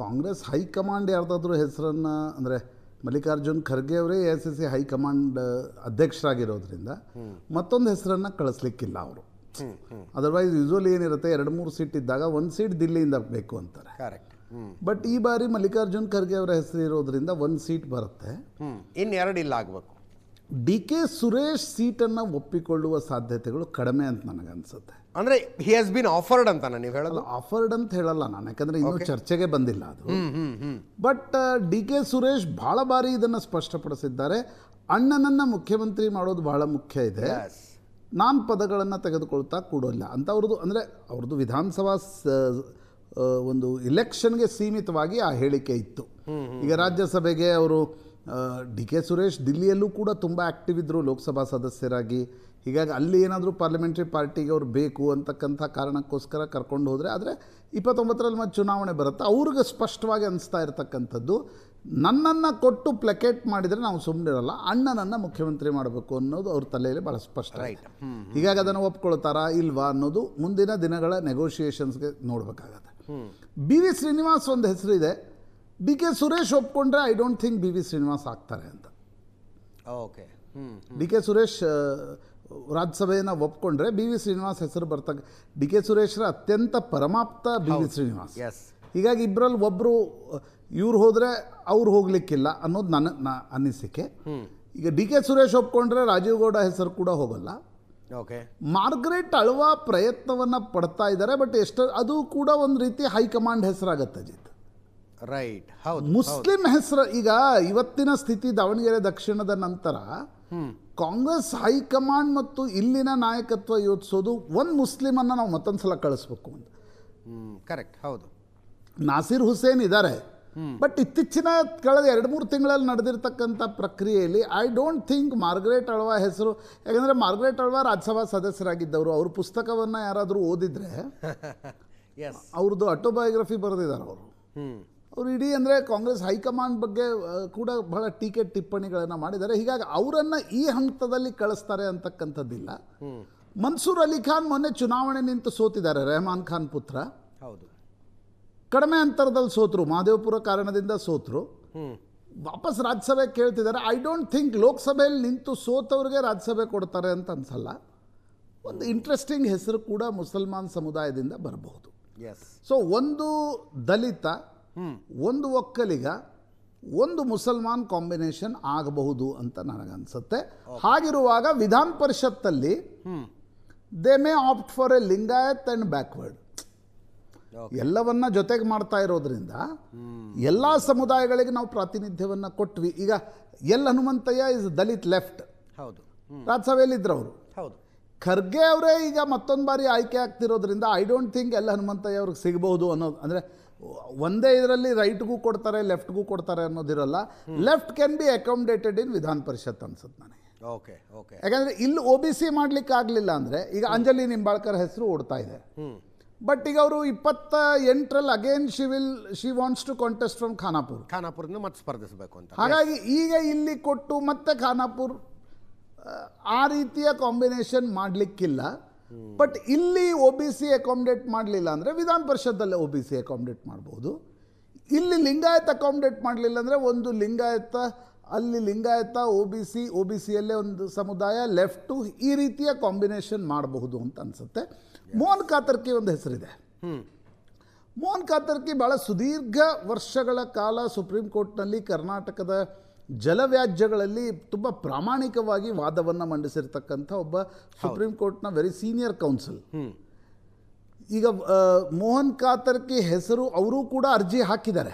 ಕಾಂಗ್ರೆಸ್ ಹೈಕಮಾಂಡ್ ಯಾರ್ದಾದ್ರೂ ಹೆಸರನ್ನು, ಅಂದರೆ ಮಲ್ಲಿಕಾರ್ಜುನ್ ಖರ್ಗೆ ಅವರೇ AICC ಹೈಕಮಾಂಡ್ ಅಧ್ಯಕ್ಷರಾಗಿರೋದ್ರಿಂದ ಮತ್ತೊಂದು ಹೆಸರನ್ನು ಕಳಿಸ್ಲಿಕ್ಕಿಲ್ಲ ಅವರು. ಅದರ್ವೈಸ್ ಯೂಶ್ವಲಿ ಏನಿರುತ್ತೆ, 2-3 ಸೀಟ್ ಇದ್ದಾಗ 1 ಸೀಟ್ ದಿಲ್ಲಿಯಿಂದ ಬೇಕು ಅಂತಾರೆ. ಕರೆಕ್ಟ್. ಬಟ್ ಈ ಬಾರಿ ಮಲ್ಲಿಕಾರ್ಜುನ್ ಖರ್ಗೆ ಅವರ ಹೆಸರು ಇರೋದ್ರಿಂದ 1 ಸೀಟ್ ಬರುತ್ತೆ. ಇನ್ನೆರಡು ಇಲ್ಲ ಆಗಬೇಕು. ಡಿ ಕೆ ಸುರೇಶ್ ಸೀಟನ್ನು ಒಪ್ಪಿಕೊಳ್ಳುವ ಸಾಧ್ಯತೆಗಳು ಕಡಿಮೆ ಅಂತ ನನಗನ್ಸುತ್ತೆ. ಅಂದರೆ ಹಿ ಹ್ಯಾಸ್ ಬಿನ್ ಆಫರ್ಡ್ ಅಂತಾನೆ ನೀವು ಹೇಳೋದು? ಆಫರ್ಡ್ ಅಂತ ಹೇಳಲ್ಲ ನಾನು, ಯಾಕಂದರೆ ಇನ್ನೂ ಚರ್ಚೆಗೆ ಬಂದಿಲ್ಲ ಅದು. ಬಟ್ ಡಿ ಕೆ ಸುರೇಶ್ ಭಾಳ ಬಾರಿ ಇದನ್ನು ಸ್ಪಷ್ಟಪಡಿಸಿದ್ದಾರೆ. ಅಣ್ಣನನ್ನು ಮುಖ್ಯಮಂತ್ರಿ ಮಾಡೋದು ಬಹಳ ಮುಖ್ಯ ಇದೆ, ನಾನು ಪದಗಳನ್ನು ತೆಗೆದುಕೊಳ್ತಾ ಕೂಡೋಲ್ಲ ಅಂತ ಅವ್ರದ್ದು. ಅಂದರೆ ಅವ್ರದ್ದು ವಿಧಾನಸಭಾ ಒಂದು ಇಲೆಕ್ಷನ್ಗೆ ಸೀಮಿತವಾಗಿ ಆ ಹೇಳಿಕೆ ಇತ್ತು. ಈಗ ರಾಜ್ಯಸಭೆಗೆ ಅವರು ಡಿ ಕೆ ಸುರೇಶ್ ದಿಲ್ಲಿಯಲ್ಲೂ ಕೂಡ ತುಂಬ ಆ್ಯಕ್ಟಿವ್ ಇದ್ದರು ಲೋಕಸಭಾ ಸದಸ್ಯರಾಗಿ. ಹೀಗಾಗಿ ಅಲ್ಲಿ ಏನಾದರೂ ಪಾರ್ಲಿಮೆಂಟ್ರಿ ಪಾರ್ಟಿಗೆ ಅವ್ರು ಬೇಕು ಅಂತಕ್ಕಂಥ ಕಾರಣಕ್ಕೋಸ್ಕರ ಕರ್ಕೊಂಡು ಹೋದರೆ, ಆದರೆ 29ರಲ್ಲಿ ಮತ್ತೆ ಚುನಾವಣೆ ಬರುತ್ತೆ. ಅವ್ರಿಗೆ ಸ್ಪಷ್ಟವಾಗಿ ಅನಿಸ್ತಾ ಇರತಕ್ಕಂಥದ್ದು, ನನ್ನನ್ನು ಕೊಟ್ಟು ಪ್ಲಕೇಟ್ ಮಾಡಿದರೆ ನಾವು ಸುಮ್ಮನಿರಲ್ಲ, ಅಣ್ಣನನ್ನು ಮುಖ್ಯಮಂತ್ರಿ ಮಾಡಬೇಕು ಅನ್ನೋದು ಅವ್ರ ತಲೆಯಲ್ಲಿ ಭಾಳ ಸ್ಪಷ್ಟ. ಹೀಗಾಗಿ ಅದನ್ನು ಒಪ್ಕೊಳ್ತಾರಾ ಇಲ್ವಾ ಅನ್ನೋದು ಮುಂದಿನ ದಿನಗಳ ನೆಗೋಷಿಯೇಷನ್ಸ್ಗೆ ನೋಡಬೇಕಾಗತ್ತೆ. ಬಿ ವಿ ಶ್ರೀನಿವಾಸ್ ಒಂದು ಹೆಸರು ಇದೆ. ಡಿ ಕೆ ಸುರೇಶ್ ಒಪ್ಕೊಂಡ್ರೆ I don't think B V Srinivas ಆಗ್ತಾರೆ ಅಂತ. ಓಕೆ. ಡಿ ಕೆ ಸುರೇಶ್ ರಾಜ್ಯಸಭೆಯನ್ನು ಒಪ್ಕೊಂಡ್ರೆ ಬಿ ವಿ ಶ್ರೀನಿವಾಸ್ ಹೆಸರು ಬರ್ತಕ್ಕ. ಡಿ ಕೆ ಸುರೇಶ್ರ ಅತ್ಯಂತ ಪರಮಾಪ್ತ ಬಿ ವಿ ಶ್ರೀನಿವಾಸ್. ಹೀಗಾಗಿ ಇಬ್ಬರಲ್ಲಿ ಒಬ್ಬರು ಇವ್ರು ಹೋದರೆ ಅವ್ರು ಹೋಗ್ಲಿಕ್ಕಿಲ್ಲ ಅನ್ನೋದು ನನ್ನ ಅನಿಸಿಕೆ. ಈಗ ಡಿ ಕೆ ಸುರೇಶ್ ಒಪ್ಕೊಂಡ್ರೆ ರಾಜೀವ್ ಗೌಡ ಹೆಸರು ಕೂಡ ಹೋಗಲ್ಲ. ಓಕೆ. ಮಾರ್ಗರೆಟ್ ಅಳ್ವಾ ಪ್ರಯತ್ನವನ್ನು ಪಡ್ತಾ ಇದ್ದಾರೆ, ಬಟ್ ಎಷ್ಟು ಅದು ಕೂಡ ಒಂದು ರೀತಿ ಹೈಕಮಾಂಡ್ ಹೆಸರಾಗತ್ತೆ ಅಜಿತ್. ರೈಟ್. ಹೌದು. ಮುಸ್ಲಿಂ ಹೆಸರು ಈಗ ಇವತ್ತಿನ ಸ್ಥಿತಿ ದಾವಣಗೆರೆ ದಕ್ಷಿಣದ ನಂತರ ಕಾಂಗ್ರೆಸ್ ಹೈಕಮಾಂಡ್ ಮತ್ತು ಇಲ್ಲಿನ ನಾಯಕತ್ವ ಯೋಚಿಸೋದು ಒಂದು ಮುಸ್ಲಿಮನ್ನು ನಾವು ಮತ್ತೊಂದು ಸಲ ಕಳಿಸ್ಬೇಕು ಅಂತ. ಕರೆಕ್ಟ್. ಹೌದು. ನಾಸಿರ್ ಹುಸೇನ್ ಇದ್ದಾರೆ, ಬಟ್ ಇತ್ತೀಚಿನ ಕಳೆದ 2-3 ತಿಂಗಳಲ್ಲಿ ನಡೆದಿರ್ತಕ್ಕಂಥ ಪ್ರಕ್ರಿಯೆಯಲ್ಲಿ I don't think Margaret Alva ಹೆಸರು, ಯಾಕಂದರೆ ಮಾರ್ಗರೆಟ್ ಅಳ್ವಾ ರಾಜ್ಯಸಭಾ ಸದಸ್ಯರಾಗಿದ್ದವರು. ಅವ್ರ ಪುಸ್ತಕವನ್ನು ಯಾರಾದರೂ ಓದಿದರೆ ಅವ್ರದ್ದು ಆಟೋಬಯೋಗ್ರಫಿ ಬರೆದಿದ್ದಾರೆ ಅವರು. ಅವರು ಇಡೀ ಅಂದರೆ ಕಾಂಗ್ರೆಸ್ ಹೈಕಮಾಂಡ್ ಬಗ್ಗೆ ಕೂಡ ಬಹಳ ಟೀಕೆ ಟಿಪ್ಪಣಿಗಳನ್ನು ಮಾಡಿದ್ದಾರೆ. ಹೀಗಾಗಿ ಅವರನ್ನು ಈ ಹಂತದಲ್ಲಿ ಕಳಿಸ್ತಾರೆ ಅಂತಕ್ಕಂಥದ್ದಿಲ್ಲ. ಮನ್ಸೂರ್ ಅಲಿ ಖಾನ್ ಮೊನ್ನೆ ಚುನಾವಣೆ ನಿಂತು ಸೋತಿದ್ದಾರೆ, ರೆಹಮಾನ್ ಖಾನ್ ಪುತ್ರ. ಹೌದು. ಕಡಿಮೆ ಅಂತರದಲ್ಲಿ ಸೋತರು, ಮಹದೇವಪುರ ಕಾರಣದಿಂದ ಸೋತರು. ವಾಪಸ್ ರಾಜ್ಯಸಭೆ ಕೇಳ್ತಿದ್ದಾರೆ. ಐ ಡೋಂಟ್ ಥಿಂಕ್ ಲೋಕಸಭೆಯಲ್ಲಿ ನಿಂತು ಸೋತವ್ರಿಗೆ ರಾಜ್ಯಸಭೆ ಕೊಡ್ತಾರೆ ಅಂತ ಅನ್ಸಲ್ಲ. ಒಂದು ಇಂಟ್ರೆಸ್ಟಿಂಗ್ ಹೆಸರು ಕೂಡ ಮುಸಲ್ಮಾನ್ ಸಮುದಾಯದಿಂದ ಬರಬಹುದು. ಸೊ ಒಂದು ದಲಿತ, ಒಂದು ಒಕ್ಕಲಿಗ, ಒಂದು ಮುಸಲ್ಮಾನ್ ಕಾಂಬಿನೇಷನ್ ಆಗಬಹುದು ಅಂತ ನನಗನ್ಸುತ್ತೆ. ಹಾಗಿರುವಾಗ ವಿಧಾನ ಪರಿಷತ್ತಲ್ಲಿ they may opt for a Lingayat and backward. ಎಲ್ಲವನ್ನ ಜೊತೆಗೆ ಮಾಡ್ತಾ ಇರೋದ್ರಿಂದ ಎಲ್ಲ ಸಮುದಾಯಗಳಿಗೆ ನಾವು ಪ್ರಾತಿನಿಧ್ಯವನ್ನು ಕೊಟ್ವಿ. ಈಗ ಹನುಮಂತಯ್ಯ ಇಸ್ ದಲಿತ್ ಲೆಫ್ಟ್. ಹೌದು. ರಾಜ್ಯಸಭೆಯಲ್ಲಿ ಇದ್ರು ಅವರು. ಹೌದು. ಖರ್ಗೆ ಅವರೇ ಈಗ ಮತ್ತೊಂದು ಬಾರಿ ಆಯ್ಕೆ ಆಗ್ತಿರೋದ್ರಿಂದ ಐ ಡೋಂಟ್ ಥಿಂಕ್ ಹನುಮಂತಯ್ಯ ಅವ್ರಿಗೆ ಸಿಗಬಹುದು ಅನ್ನೋದು. ಅಂದರೆ ಒಂದೇ ಇದರಲ್ಲಿ ರೈಟ್ಗೂ ಕೊಡ್ತಾರೆ ಲೆಫ್ಟ್ಗೂ ಕೊಡ್ತಾರೆ ಅನ್ನೋದಿರಲ್ಲ. ಲೆಫ್ಟ್ ಕ್ಯಾನ್ ಬಿ ಅಕಾಮಡೇಟೆಡ್ ಇನ್ ವಿಧಾನ ಪರಿಷತ್ ಅನ್ಸುತ್ತೆ ನನಗೆ. ಓಕೆ. ಓಕೆ. ಯಾಕಂದರೆ ಇಲ್ಲಿ OBC ಮಾಡಲಿಕ್ಕೆ ಆಗಲಿಲ್ಲ ಅಂದರೆ, ಈಗ ಅಂಜಲಿ ನಿಂಬಾಳ್ಕರ್ ಹೆಸರು ಓಡ್ತಾ ಇದೆ, ಬಟ್ ಈಗ ಅವರು 28ರಲ್ಲಿ again she wants to contest from ಖಾನಾಪುರದಿಂದ ಮತ್ತೆ ಸ್ಪರ್ಧಿಸಬೇಕು ಅಂತ. ಹಾಗಾಗಿ ಈಗ ಇಲ್ಲಿ ಕೊಟ್ಟು ಮತ್ತೆ ಖಾನಾಪುರ್ ಆ ರೀತಿಯ ಕಾಂಬಿನೇಷನ್ ಮಾಡಲಿಕ್ಕಿಲ್ಲ. ಬಟ್ ಇಲ್ಲಿ OBC ಅಕಾಮಡೇಟ್ ಮಾಡಲಿಲ್ಲ ಅಂದರೆ ವಿಧಾನ ಪರಿಷತ್ತಲ್ಲೇ OBC ಅಕಾಮಡೇಟ್ ಮಾಡ್ಬೋದು. ಇಲ್ಲಿ ಲಿಂಗಾಯತ್ ಅಕಾಮಡೇಟ್ ಮಾಡಲಿಲ್ಲ ಅಂದರೆ ಒಂದು ಲಿಂಗಾಯತ, ಅಲ್ಲಿ ಲಿಂಗಾಯತ, OBCಯಲ್ಲೇ ಒಂದು ಸಮುದಾಯ, ಲೆಫ್ಟು, ಈ ರೀತಿಯ ಕಾಂಬಿನೇಷನ್ ಮಾಡಬಹುದು ಅಂತ ಅನಿಸುತ್ತೆ. ಮೋಹನ್ ಕಾತರ್ಕಿ ಒಂದು ಹೆಸರಿದೆ. ಮೋಹನ್ ಕಾತರ್ಕಿ ಭಾಳ ಸುದೀರ್ಘ ವರ್ಷಗಳ ಕಾಲ ಸುಪ್ರೀಂ ಕೋರ್ಟ್ನಲ್ಲಿ ಕರ್ನಾಟಕದ ಜಲವ್ಯಾಜ್ಯಗಳಲ್ಲಿ ತುಂಬ ಪ್ರಾಮಾಣಿಕವಾಗಿ ವಾದವನ್ನು ಮಂಡಿಸಿರ್ತಕ್ಕಂಥ ಒಬ್ಬ ಸುಪ್ರೀಂ ಕೋರ್ಟ್ನ ವೆರಿ ಸೀನಿಯರ್ ಕೌನ್ಸಿಲ್. ಈಗ ಮೋಹನ್ ಕಾತರ್ಕಿ ಹೆಸರು ಅವರು ಕೂಡ ಅರ್ಜಿ ಹಾಕಿದ್ದಾರೆ,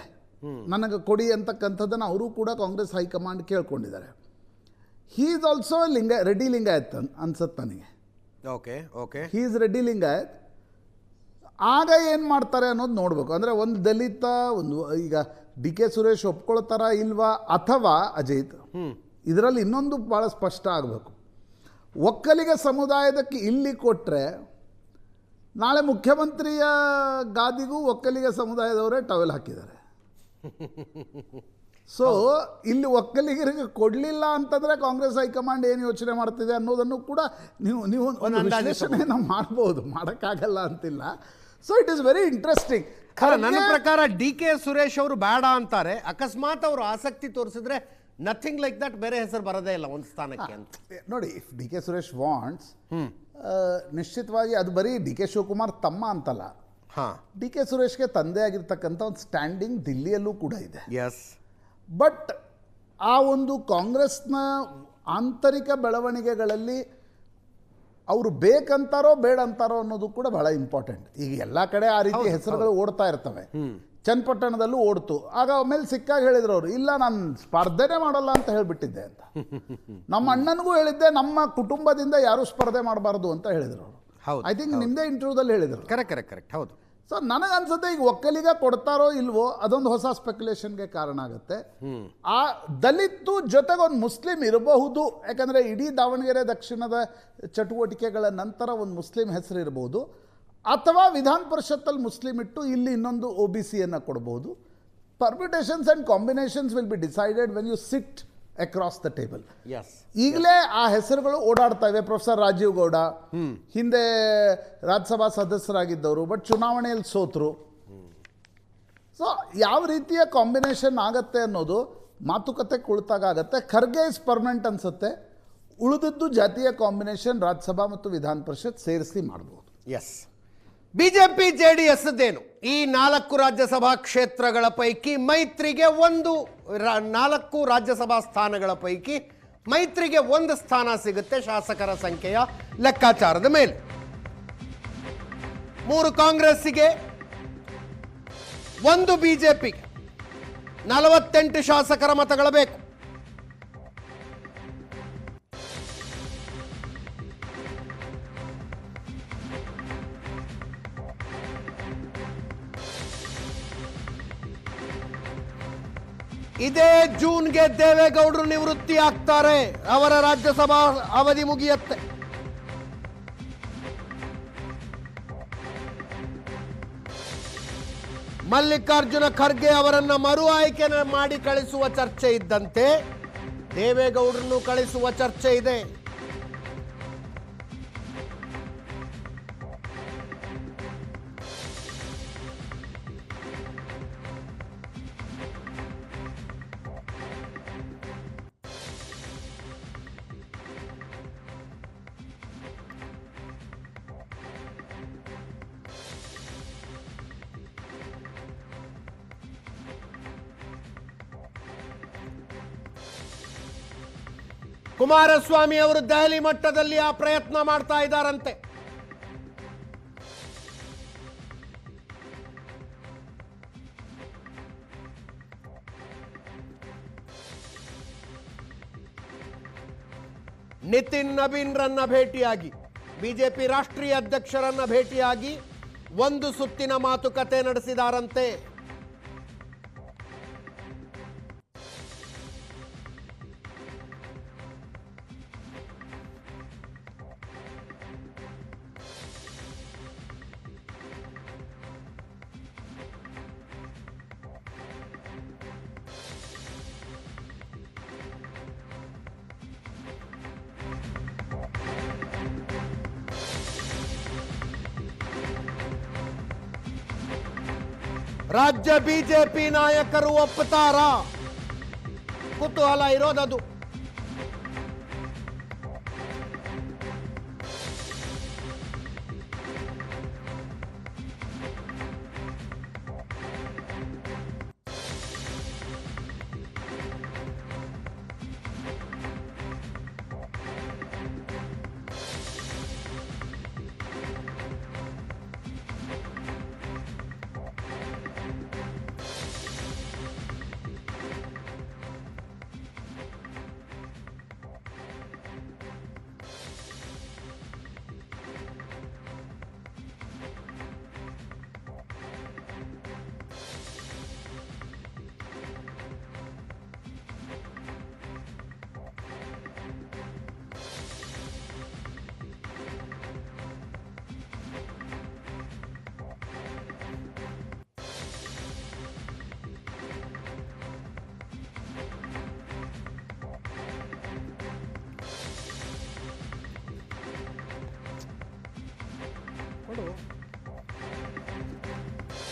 ನನಗೆ ಕೊಡಿ ಅಂತಕ್ಕಂಥದ್ದನ್ನು ಅವರು ಕೂಡ ಕಾಂಗ್ರೆಸ್ ಹೈಕಮಾಂಡ್ ಕೇಳ್ಕೊಂಡಿದ್ದಾರೆ. He is also Reddy Lingayat ಅನ್ಸತ್ತೆ ನನಗೆ. Okay okay he is Reddy Lingayat. ಆಗ ಏನು ಮಾಡ್ತಾರೆ ಅನ್ನೋದು ನೋಡಬೇಕು. ಅಂದರೆ ಒಂದು ದಲಿತ ಒಂದು ಈಗ ಡಿ ಕೆ ಸುರೇಶ್ ಒಪ್ಕೊಳ್ತಾರ ಇಲ್ವಾ, ಅಥವಾ ಅಜಿತ್ ಇದರಲ್ಲಿ ಇನ್ನೊಂದು ಭಾಳ ಸ್ಪಷ್ಟ ಆಗಬೇಕು. ಒಕ್ಕಲಿಗ ಸಮುದಾಯದಕ್ಕೆ ಇಲ್ಲಿ ಕೊಟ್ಟರೆ ನಾಳೆ ಮುಖ್ಯಮಂತ್ರಿಯ ಗಾದಿಗೂ ಒಕ್ಕಲಿಗ ಸಮುದಾಯದವರೇ ಟವೆಲ್ ಹಾಕಿದ್ದಾರೆ. ಸೊ ಇಲ್ಲಿ ಒಕ್ಕಲಿಗರಿಗೆ ಕೊಡಲಿಲ್ಲ ಅಂತಂದರೆ ಕಾಂಗ್ರೆಸ್ ಹೈಕಮಾಂಡ್ ಏನು ಯೋಚನೆ ಮಾಡ್ತಿದೆ ಅನ್ನೋದನ್ನು ಕೂಡ ನೀವು ಒಂದು ವಿಶ್ಲೇಷಣೆಯನ್ನು ಮಾಡ್ಬೋದು, ಮಾಡೋಕ್ಕಾಗಲ್ಲ ಅಂತಿಲ್ಲ. So it is very interesting. ನನ್ನ ಪ್ರಕಾರ ಡಿ ಕೆ ಸುರೇಶ್ ಅವರು ಬೇಡ ಅಂತಾರೆ, ಅಕಸ್ಮಾತ್ ಅವರು ಆಸಕ್ತಿ ತೋರಿಸಿದ್ರೆ ನಥಿಂಗ್ ಲೈಕ್ ದಟ್, ಬೇರೆ ಹೆಸರು ಬರೋದೇ ಇಲ್ಲ ಒಂದು ಸ್ಥಾನಕ್ಕೆ ಅಂತ. ನೋಡಿ, if D K Suresh wants, ನಿಶ್ಚಿತವಾಗಿ ಅದು ಬರೀ ಡಿ ಕೆ ಶಿವಕುಮಾರ್ ತಮ್ಮ ಅಂತಲ್ಲ, ಡಿ ಕೆ ಸುರೇಶ್ಗೆ ತಂದೆ ಆಗಿರ್ತಕ್ಕಂಥ ಒಂದು ಸ್ಟ್ಯಾಂಡಿಂಗ್ ದಿಲ್ಲಿಯಲ್ಲೂ ಕೂಡ ಇದೆ. ಎಸ್, ಬಟ್ ಆ ಒಂದು ಕಾಂಗ್ರೆಸ್ನ ಆಂತರಿಕ ಬೆಳವಣಿಗೆಗಳಲ್ಲಿ ಅವರು ಬೇಕಂತಾರೋ ಬೇಡ ಅಂತಾರೋ ಅನ್ನೋದು ಕೂಡ ಬಹಳ ಇಂಪಾರ್ಟೆಂಟ್. ಈಗ ಎಲ್ಲ ಕಡೆ ಆ ರೀತಿ ಹೆಸರುಗಳು ಓಡ್ತಾ ಇರ್ತವೆ. ಚನ್ನಪಟ್ಟಣದಲ್ಲೂ ಓಡ್ತು. ಆಗ ಆಮೇಲೆ ಸಿಕ್ಕಾಗ ಹೇಳಿದ್ರು ಅವರು, ಇಲ್ಲ ನಾನು ಸ್ಪರ್ಧೆನೇ ಮಾಡಲ್ಲ ಅಂತ ಹೇಳಿಬಿಟ್ಟಿದ್ದೆ ಅಂತ. ನಮ್ಮ ಅಣ್ಣನಿಗೂ ಹೇಳಿದ್ದೆ, ನಮ್ಮ ಕುಟುಂಬದಿಂದ ಯಾರೂ ಸ್ಪರ್ಧೆ ಮಾಡಬಾರ್ದು ಅಂತ ಹೇಳಿದ್ರು ಅವರು. ಐ ಥಿಂಕ್ ನಿಮ್ಮದೇ ಇಂಟರ್ವ್ಯೂದಲ್ಲಿ ಹೇಳಿದರು. ಕರೆಕ್ಟ್ ಹೌದು. ಸೊ ನನಗನ್ಸುತ್ತೆ ಈಗ ಒಕ್ಕಲಿಗ ಕೊಡ್ತಾರೋ ಇಲ್ವೋ ಅದೊಂದು ಹೊಸ ಸ್ಪೆಕ್ಯುಲೇಷನ್ಗೆ ಕಾರಣ ಆಗುತ್ತೆ. ಆ ದಲಿತು ಜೊತೆಗೆ ಒಂದು ಮುಸ್ಲಿಂ ಇರಬಹುದು, ಯಾಕಂದರೆ ಇಡೀ ದಾವಣಗೆರೆ ದಕ್ಷಿಣದ ಚಟುವಟಿಕೆಗಳ ನಂತರ ಒಂದು ಮುಸ್ಲಿಂ ಹೆಸರು ಇರಬಹುದು, ಅಥವಾ ವಿಧಾನ ಪರಿಷತ್ತಲ್ಲಿ ಮುಸ್ಲಿಂ ಇಟ್ಟು ಇಲ್ಲಿ ಇನ್ನೊಂದು ಒ ಬಿ ಸಿಯನ್ನು ಕೊಡಬಹುದು. Permutations and combinations will be decided when you sit across the table. ಈಗಲೇ ಆ ಹೆಸರುಗಳು ಓಡಾಡ್ತಾ ಇವೆ. ಪ್ರೊಫೆಸರ್ ರಾಜೀವ್ ಗೌಡ ಹಿಂದೆ ರಾಜ್ಯಸಭಾ ಸದಸ್ಯರಾಗಿದ್ದವರು, ಬಟ್ ಚುನಾವಣೆಯಲ್ಲಿ ಸೋತರು. ಸೊ ಯಾವ ರೀತಿಯ ಕಾಂಬಿನೇಷನ್ ಆಗತ್ತೆ ಅನ್ನೋದು ಮಾತುಕತೆ ಕುಳಿತಾಗತ್ತೆ. ಖರ್ಗೆ ಇಸ್ ಪರ್ಮನೆಂಟ್ ಅನ್ಸುತ್ತೆ, ಉಳಿದದ್ದು ಜಾತಿಯ ಕಾಂಬಿನೇಷನ್ ರಾಜ್ಯಸಭಾ ಮತ್ತು ವಿಧಾನ ಪರಿಷತ್ ಸೇರಿಸಿ ಮಾಡಬಹುದು. ಎಸ್, ಬಿಜೆಪಿ ಜೆಡಿಎಸ್ ಏನು ಈ 4 ರಾಜ್ಯಸಭಾ ಕ್ಷೇತ್ರಗಳ ಪೈಕಿ ಮೈತ್ರಿಗೆ 4 ರಾಜ್ಯಸಭಾ ಸ್ಥಾನಗಳ ಪೈಕಿ ಮೈತ್ರಿಗೆ 1 ಸ್ಥಾನ ಸಿಗುತ್ತೆ ಶಾಸಕರ ಸಂಖ್ಯೆಯ ಲೆಕ್ಕಾಚಾರದ ಮೇಲೆ. 3 ಕಾಂಗ್ರೆಸ್ಸಿಗೆ, 1 ಬಿಜೆಪಿಗೆ 48 ಶಾಸಕರ ಮತಗಳ ಬೇಕು. ಇದೇ ಜೂನ್ಗೆ ದೇವೇಗೌಡರು ನಿವೃತ್ತಿ ಆಗ್ತಾರೆ, ಅವರ ರಾಜ್ಯಸಭಾ ಅವಧಿ ಮುಗಿಯುತ್ತೆ. ಮಲ್ಲಿಕಾರ್ಜುನ ಖರ್ಗೆ ಅವರನ್ನ ಮರು ಆಯ್ಕೆ ಮಾಡಿ ಕಳಿಸುವ ಚರ್ಚೆ ಇದ್ದಂತೆ ದೇವೇಗೌಡರನ್ನು ಕಳಿಸುವ ಚರ್ಚೆ ಇದೆ. ಕುಮಾರಸ್ವಾಮಿ ಅವರು ದೆಹಲಿ ಮಟ್ಟದಲ್ಲಿ ಆ ಪ್ರಯತ್ನ ಮಾಡ್ತಾ ಇದ್ದಾರಂತೆ. ನಿತಿನ್ ನಬೀನ್ರನ್ನ ಭೇಟಿಯಾಗಿ, ಬಿಜೆಪಿ ರಾಷ್ಟ್ರೀಯ ಅಧ್ಯಕ್ಷರನ್ನ ಭೇಟಿಯಾಗಿ 1 ಸುತ್ತಿನ ಮಾತುಕತೆ ನಡೆಸಿದಾರಂತೆ. ರಾಜ್ಯ ಬಿಜೆಪಿ ನಾಯಕರು ಒಪ್ಪುತ್ತಾರ? ಕುತೂಹಲ ಇರೋದದು.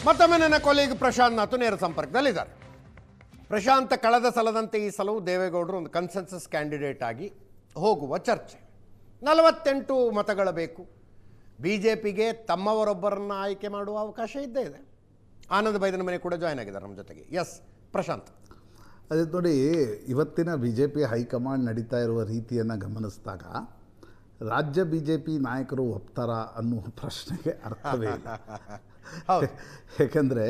ಮತ್ತೊಮ್ಮೆ ನನ್ನ ಕೊಲೀಗ್ ಪ್ರಶಾಂತ್ ನಾಥ್ ನೇರ ಸಂಪರ್ಕದಲ್ಲಿದ್ದಾರೆ. ಪ್ರಶಾಂತ್, ಕಳೆದ ಸಲದಂತೆ ಈ ಸಲವೂ ದೇವೇಗೌಡರು ಒಂದು ಕನ್ಸೆನ್ಸಸ್ ಕ್ಯಾಂಡಿಡೇಟ್ ಆಗಿ ಹೋಗುವ ಚರ್ಚೆ. 48 ಮತಗಳ ಬೇಕು. BJPಗೆ ತಮ್ಮವರೊಬ್ಬರನ್ನು ಆಯ್ಕೆ ಮಾಡುವ ಅವಕಾಶ ಇದ್ದೇ ಇದೆ. ಆನಂದ್ ಬೈದನ ಮನೆ ಕೂಡ ಜಾಯ್ನ್ ಆಗಿದ್ದಾರೆ ನಮ್ಮ ಜೊತೆಗೆ. ಎಸ್ ಪ್ರಶಾಂತ್, ಅದೇ ನೋಡಿ, ಇವತ್ತಿನ BJP ಹೈಕಮಾಂಡ್ ನಡೀತಾ ಇರುವ ರೀತಿಯನ್ನು ಗಮನಿಸಿದಾಗ ರಾಜ್ಯ BJP ನಾಯಕರು ಒಪ್ತಾರ ಅನ್ನುವ ಪ್ರಶ್ನೆಗೆ ಅರ್ಥವೇ ಇಲ್ಲ. ಯಾಕೆಂದರೆ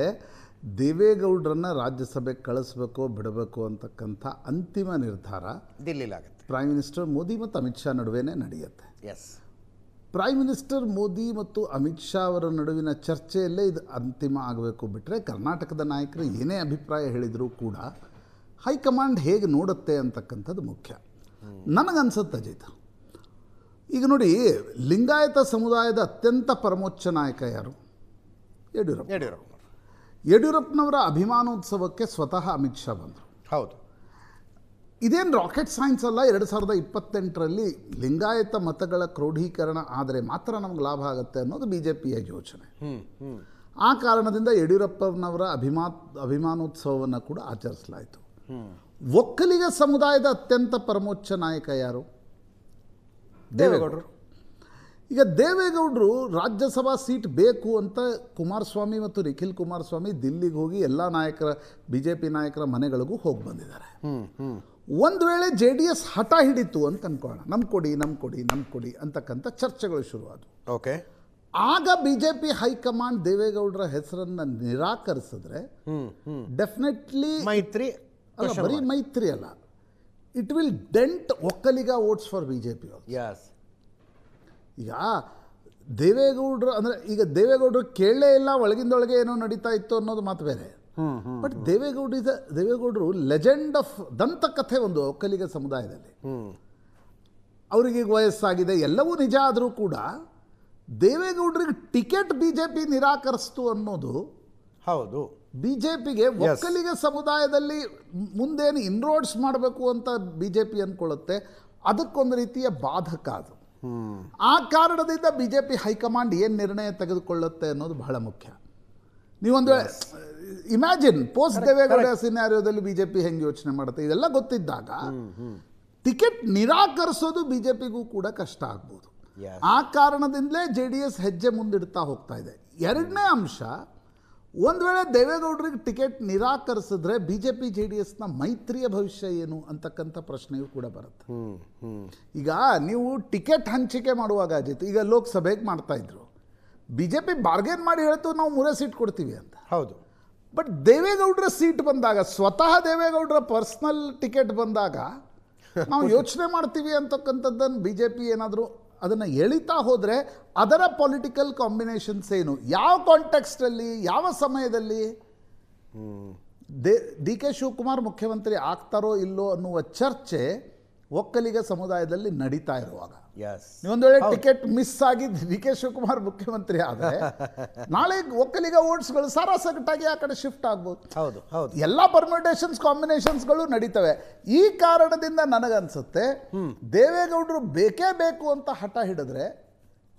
ದೇವೇಗೌಡರನ್ನ ರಾಜ್ಯಸಭೆಗೆ ಕಳಿಸ್ಬೇಕೋ ಬಿಡಬೇಕು ಅಂತಕ್ಕಂಥ ಅಂತಿಮ ನಿರ್ಧಾರ ದಿಲ್ಲಿಲಾಗುತ್ತೆ. ಪ್ರೈಮ್ ಮಿನಿಸ್ಟರ್ ಮೋದಿ ಮತ್ತು ಅಮಿತ್ ಶಾ ನಡುವೆನೇ ನಡೆಯುತ್ತೆ. ಎಸ್, ಪ್ರೈಮ್ ಮಿನಿಸ್ಟರ್ ಮೋದಿ ಮತ್ತು ಅಮಿತ್ ಶಾ ಅವರ ನಡುವಿನ ಚರ್ಚೆಯಲ್ಲೇ ಇದು ಅಂತಿಮ ಆಗಬೇಕು. ಬಿಟ್ಟರೆ ಕರ್ನಾಟಕದ ನಾಯಕರು ಏನೇ ಅಭಿಪ್ರಾಯ ಹೇಳಿದರೂ ಕೂಡ ಹೈಕಮಾಂಡ್ ಹೇಗೆ ನೋಡುತ್ತೆ ಅಂತಕ್ಕಂಥದ್ದು ಮುಖ್ಯ. ನನಗನ್ಸುತ್ತೆ ಅಜಿತ್, ಈಗ ನೋಡಿ, ಲಿಂಗಾಯತ ಸಮುದಾಯದ ಅತ್ಯಂತ ಪರಮೋಚ್ಚ ನಾಯಕ ಯಾರು? ಯಡಿಯೂರಪ್ಪನವರ ಅಭಿಮಾನೋತ್ಸವಕ್ಕೆ ಸ್ವತಃ ಅಮಿತ್ ಶಾ ಬಂದರು. ಹೌದು, ಇದೇನು ರಾಕೆಟ್ ಸೈನ್ಸ್ ಅಲ್ಲ. 2028ರಲ್ಲಿ ಲಿಂಗಾಯತ ಮತಗಳ ಕ್ರೋಢೀಕರಣ ಆದರೆ ಮಾತ್ರ ನಮ್ಗೆ ಲಾಭ ಆಗುತ್ತೆ ಅನ್ನೋದು BJPಯ ಯೋಚನೆ. ಆ ಕಾರಣದಿಂದ ಯಡಿಯೂರಪ್ಪನವರ ಅಭಿಮಾನೋತ್ಸವವನ್ನು ಕೂಡ ಆಚರಿಸಲಾಯಿತು. ಒಕ್ಕಲಿಗ ಸಮುದಾಯದ ಅತ್ಯಂತ ಪರಮೋಚ್ಚ ನಾಯಕ ಯಾರು? ದೇವೇಗೌಡರು. ಈಗ ದೇವೇಗೌಡರು ರಾಜ್ಯಸಭಾ ಸೀಟ್ ಬೇಕು ಅಂತ ಕುಮಾರಸ್ವಾಮಿ ಮತ್ತು ನಿಖಿಲ್ ಕುಮಾರಸ್ವಾಮಿ ದಿಲ್ಲಿಗೆ ಹೋಗಿ ಎಲ್ಲ BJP ನಾಯಕರ ಮನೆಗಳಿಗೂ ಹೋಗಿ ಬಂದಿದ್ದಾರೆ. ಒಂದು ವೇಳೆ JDS ಹಠ ಹಿಡಿತು ಅಂತ ಅನ್ಕೋಣ, ನಮ್ಗೆ ಕೊಡಿ ಅಂತಕ್ಕಂಥ ಚರ್ಚೆಗಳು ಶುರುವಾದವು. ಓಕೆ, ಆಗ BJP ಹೈಕಮಾಂಡ್ ದೇವೇಗೌಡರ ಹೆಸರನ್ನು ನಿರಾಕರಿಸಿದ್ರೆ ಡೆಫಿನೆಟ್ಲಿ ಮೈತ್ರಿ ಅಲ್ಲ, ಬರೀ ಮೈತ್ರಿ ಅಲ್ಲ, it will dent Vokkaliga votes for BJP. ಈಗ ದೇವೇಗೌಡರು ಕೇಳಲೇ ಇಲ್ಲ, ಒಳಗಿಂದೊಳಗೆ ಏನೋ ನಡೀತಾ ಇತ್ತು ಅನ್ನೋದು ಮಾತು ಬೇರೆ. ಬಟ್ ದೇವೇಗೌಡರು ಲೆಜೆಂಡ್ ಆಫ್ ದಂತಕಥೆ ಒಂದು ಒಕ್ಕಲಿಗ ಸಮುದಾಯದಲ್ಲಿ. ಅವರಿಗೆ ವಯಸ್ಸಾಗಿದೆ, ಎಲ್ಲವೂ ನಿಜ. ಆದರೂ ಕೂಡ ದೇವೇಗೌಡರಿಗೆ ಟಿಕೆಟ್ BJP ನಿರಾಕರಿಸ್ತು ಅನ್ನೋದು ಹೌದು. BJPಗೆ ಒಕ್ಕಲಿಗ ಸಮುದಾಯದಲ್ಲಿ ಮುಂದೇನು ಇನ್ರೋಡ್ಸ್ ಮಾಡಬೇಕು ಅಂತ BJP ಅಂದ್ಕೊಳ್ಳುತ್ತೆ, ಅದಕ್ಕೊಂದು ರೀತಿಯ ಬಾಧಕ ಅದು. ಆ ಕಾರಣದಿಂದ BJP ಹೈಕಮಾಂಡ್ ಏನು ನಿರ್ಣಯ ತೆಗೆದುಕೊಳ್ಳುತ್ತೆ ಅನ್ನೋದು ಬಹಳ ಮುಖ್ಯ. ನೀವೊಂದು ಇಮ್ಯಾಜಿನ್, ಪೋಸ್ಟ್ ದೇವೇಗೌಡ ಸಿನಾರಿಯೋದಲ್ಲಿ BJP ಹೆಂಗೆ ಯೋಚನೆ ಮಾಡುತ್ತೆ, ಇದೆಲ್ಲ ಗೊತ್ತಿದ್ದಾಗ ಟಿಕೆಟ್ ನಿರಾಕರಿಸೋದು BJPಗೂ ಕೂಡ ಕಷ್ಟ ಆಗ್ಬೋದು. ಆ ಕಾರಣದಿಂದಲೇ JDS ಹೆಜ್ಜೆ ಮುಂದಿಡ್ತಾ ಹೋಗ್ತಾ ಇದೆ. ಎರಡನೇ ಅಂಶ, ಒಂದು ವೇಳೆ ದೇವೇಗೌಡರಿಗೆ ಟಿಕೆಟ್ ನಿರಾಕರಿಸಿದ್ರೆ BJP JDSನ ಮೈತ್ರಿಯ ಭವಿಷ್ಯ ಏನು ಅಂತಕ್ಕಂಥ ಪ್ರಶ್ನೆಯೂ ಕೂಡ ಬರುತ್ತೆ. ಈಗ ನೀವು ಟಿಕೆಟ್ ಹಂಚಿಕೆ ಮಾಡುವಾಗ ಅಜಿತ್, ಈಗ ಲೋಕಸಭೆಗೆ ಮಾಡ್ತಾ ಇದ್ರು, BJP ಬಾರ್ಗೇನ್ ಮಾಡಿ ಹೇಳ್ತು ನಾವು 3 ಸೀಟ್ ಕೊಡ್ತೀವಿ ಅಂತ. ಹೌದು. ಬಟ್ ದೇವೇಗೌಡರ ಸೀಟ್ ಬಂದಾಗ, ಸ್ವತಃ ದೇವೇಗೌಡರ ಪರ್ಸ್ನಲ್ ಟಿಕೆಟ್ ಬಂದಾಗ ನಾವು ಯೋಚನೆ ಮಾಡ್ತೀವಿ ಅಂತಕ್ಕಂಥದ್ದನ್ನು BJP ಏನಾದರೂ ಅದನ್ನು ಎಳಿತಾ ಹೋದರೆ ಅದರ ಪೊಲಿಟಿಕಲ್ ಕಾಂಬಿನೇಷನ್ಸ್ ಏನು, ಯಾವ ಕಾಂಟೆಕ್ಸ್ಟಲ್ಲಿ, ಯಾವ ಸಮಯದಲ್ಲಿ DK ಶಿವಕುಮಾರ್ ಮುಖ್ಯಮಂತ್ರಿ ಆಗ್ತಾರೋ ಇಲ್ಲೋ ಅನ್ನುವ ಚರ್ಚೆ ಒಕ್ಕಲಿಗ ಸಮುದಾಯದಲ್ಲಿ ನಡೀತಾ ಇರುವಾಗ, ನೀವೊಂದು ವೇಳೆ ಟಿಕೆಟ್ ಮಿಸ್ ಆಗಿ DK ಶಿವಕುಮಾರ್ ಮುಖ್ಯಮಂತ್ರಿ ಆದರೆ ನಾಳೆ ಒಕ್ಕಲಿಗ ವೋಟ್ಸ್ಗಳು ಸಾರಾಸಗಟಾಗಿ ಆ ಕಡೆ ಶಿಫ್ಟ್ ಆಗ್ಬೋದು. ಹೌದು ಹೌದು, ಎಲ್ಲ ಪರ್ಮಿಟೇಷನ್ಸ್ ಕಾಂಬಿನೇಷನ್ಸ್ಗಳು ನಡೀತವೆ. ಈ ಕಾರಣದಿಂದ ನನಗನ್ಸುತ್ತೆ ದೇವೇಗೌಡರು ಬೇಕೇ ಬೇಕು ಅಂತ ಹಠ ಹಿಡಿದ್ರೆ,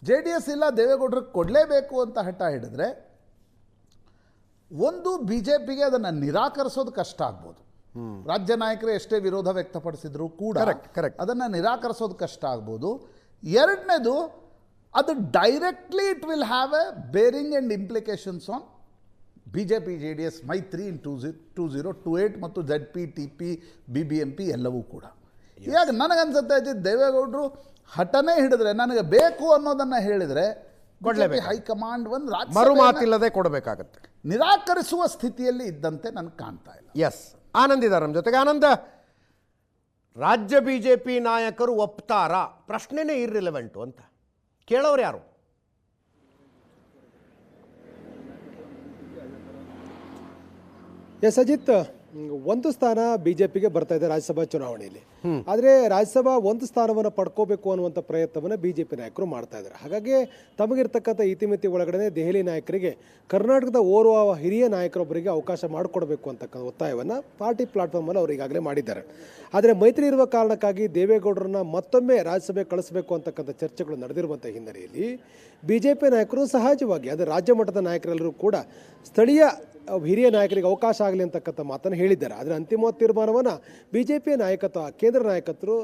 JDS ಇಲ್ಲ ದೇವೇಗೌಡರಿಗೆ ಕೊಡಲೇಬೇಕು ಅಂತ ಹಠ ಹಿಡಿದ್ರೆ, ಒಂದು BJPಗೆ ಅದನ್ನು ನಿರಾಕರಿಸೋದು ಕಷ್ಟ ಆಗ್ಬೋದು. ರಾಜ್ಯ ನಾಯಕರು ಎಷ್ಟೇ ವಿರೋಧ ವ್ಯಕ್ತಪಡಿಸಿದ್ರು ಕೂಡ ಅದನ್ನು ನಿರಾಕರಿಸೋದು ಕಷ್ಟ ಆಗ್ಬೋದು. ಎರಡನೇದು, ಅದು directly it will have A bearing and implications on BJP JDS ಮೈತ್ರಿ ಇನ್ 2028 ಮತ್ತು ZP TP BBMP ಎಲ್ಲವೂ ಕೂಡ. ಈಗ ನನಗನ್ಸುತ್ತೆ ಅಜಿತ್, ದೇವೇಗೌಡರು ಹಠನೇ ಹಿಡಿದ್ರೆ, ನನಗೆ ಬೇಕು ಅನ್ನೋದನ್ನು ಹೇಳಿದರೆ ಹೈಕಮಾಂಡ್ ಒಂದು ಮರು ಮಾತಿಲ್ಲದೆ ಕೊಡಬೇಕಾಗತ್ತೆ. ನಿರಾಕರಿಸುವ ಸ್ಥಿತಿಯಲ್ಲಿ ಇದ್ದಂತೆ ನನಗೆ ಕಾಣ್ತಾ ಇಲ್ಲ. ಎಸ್, ಆನಂದ್ ಇದ್ದಾರೆ ನಮ್ಮ ಜೊತೆಗೆ. ಆನಂದ, ರಾಜ್ಯ BJP ನಾಯಕರು ಒಪ್ತಾರಾ? ಪ್ರಶ್ನೆನೇ ಇರ್ರಿಲೆವೆಂಟು ಅಂತ ಕೇಳೋರು ಯಾರು? ಎಸ್ ಅಜಿತ್, ಒಂದು ಸ್ಥಾನ BJPಗೆ ಬರ್ತಾ ಇದೆ ರಾಜ್ಯಸಭಾ ಚುನಾವಣೆಯಲ್ಲಿ. ಆದರೆ ರಾಜ್ಯಸಭಾ ಒಂದು ಸ್ಥಾನವನ್ನು ಪಡ್ಕೋಬೇಕು ಅನ್ನುವಂಥ ಪ್ರಯತ್ನವನ್ನು BJP ನಾಯಕರು ಮಾಡ್ತಾ ಇದ್ದಾರೆ. ಹಾಗಾಗಿ ತಮಗಿರ್ತಕ್ಕಂಥ ಇತಿಮಿತಿ ಒಳಗಡೆ ದೆಹಲಿ ನಾಯಕರಿಗೆ ಕರ್ನಾಟಕದ ಓರ್ವ ಹಿರಿಯ ನಾಯಕರೊಬ್ಬರಿಗೆ ಅವಕಾಶ ಮಾಡಿಕೊಡ್ಬೇಕು ಅಂತಕ್ಕಂಥ ಒತ್ತಾಯವನ್ನು ಪಾರ್ಟಿ ಪ್ಲಾಟ್ಫಾರ್ಮಲ್ಲಿ ಅವರು ಈಗಾಗಲೇ ಮಾಡಿದ್ದಾರೆ. ಆದರೆ ಮೈತ್ರಿ ಇರುವ ಕಾರಣಕ್ಕಾಗಿ ದೇವೇಗೌಡರನ್ನ ಮತ್ತೊಮ್ಮೆ ರಾಜ್ಯಸಭೆ ಕಳಿಸಬೇಕು ಅಂತಕ್ಕಂಥ ಚರ್ಚೆಗಳು ನಡೆದಿರುವಂಥ ಹಿನ್ನೆಲೆಯಲ್ಲಿ BJP ನಾಯಕರು ಸಹಜವಾಗಿ ಅಂದರೆ ರಾಜ್ಯ ಮಟ್ಟದ ನಾಯಕರೆಲ್ಲರೂ ಕೂಡ ಸ್ಥಳೀಯ ಹಿರಿಯ ನಾಯಕರಿಗೆ ಅವಕಾಶ ಆಗಲಿ ಅಂತಕ್ಕಂಥ ಮಾತನ್ನು ಹೇಳಿದ್ದಾರೆ. ಆದರೆ ಅಂತಿಮ ತೀರ್ಮಾನವನ್ನು BJP ನಾಯಕತ್ವ ಕೇಂದ್ರ ನಾಯಕತ್ವರು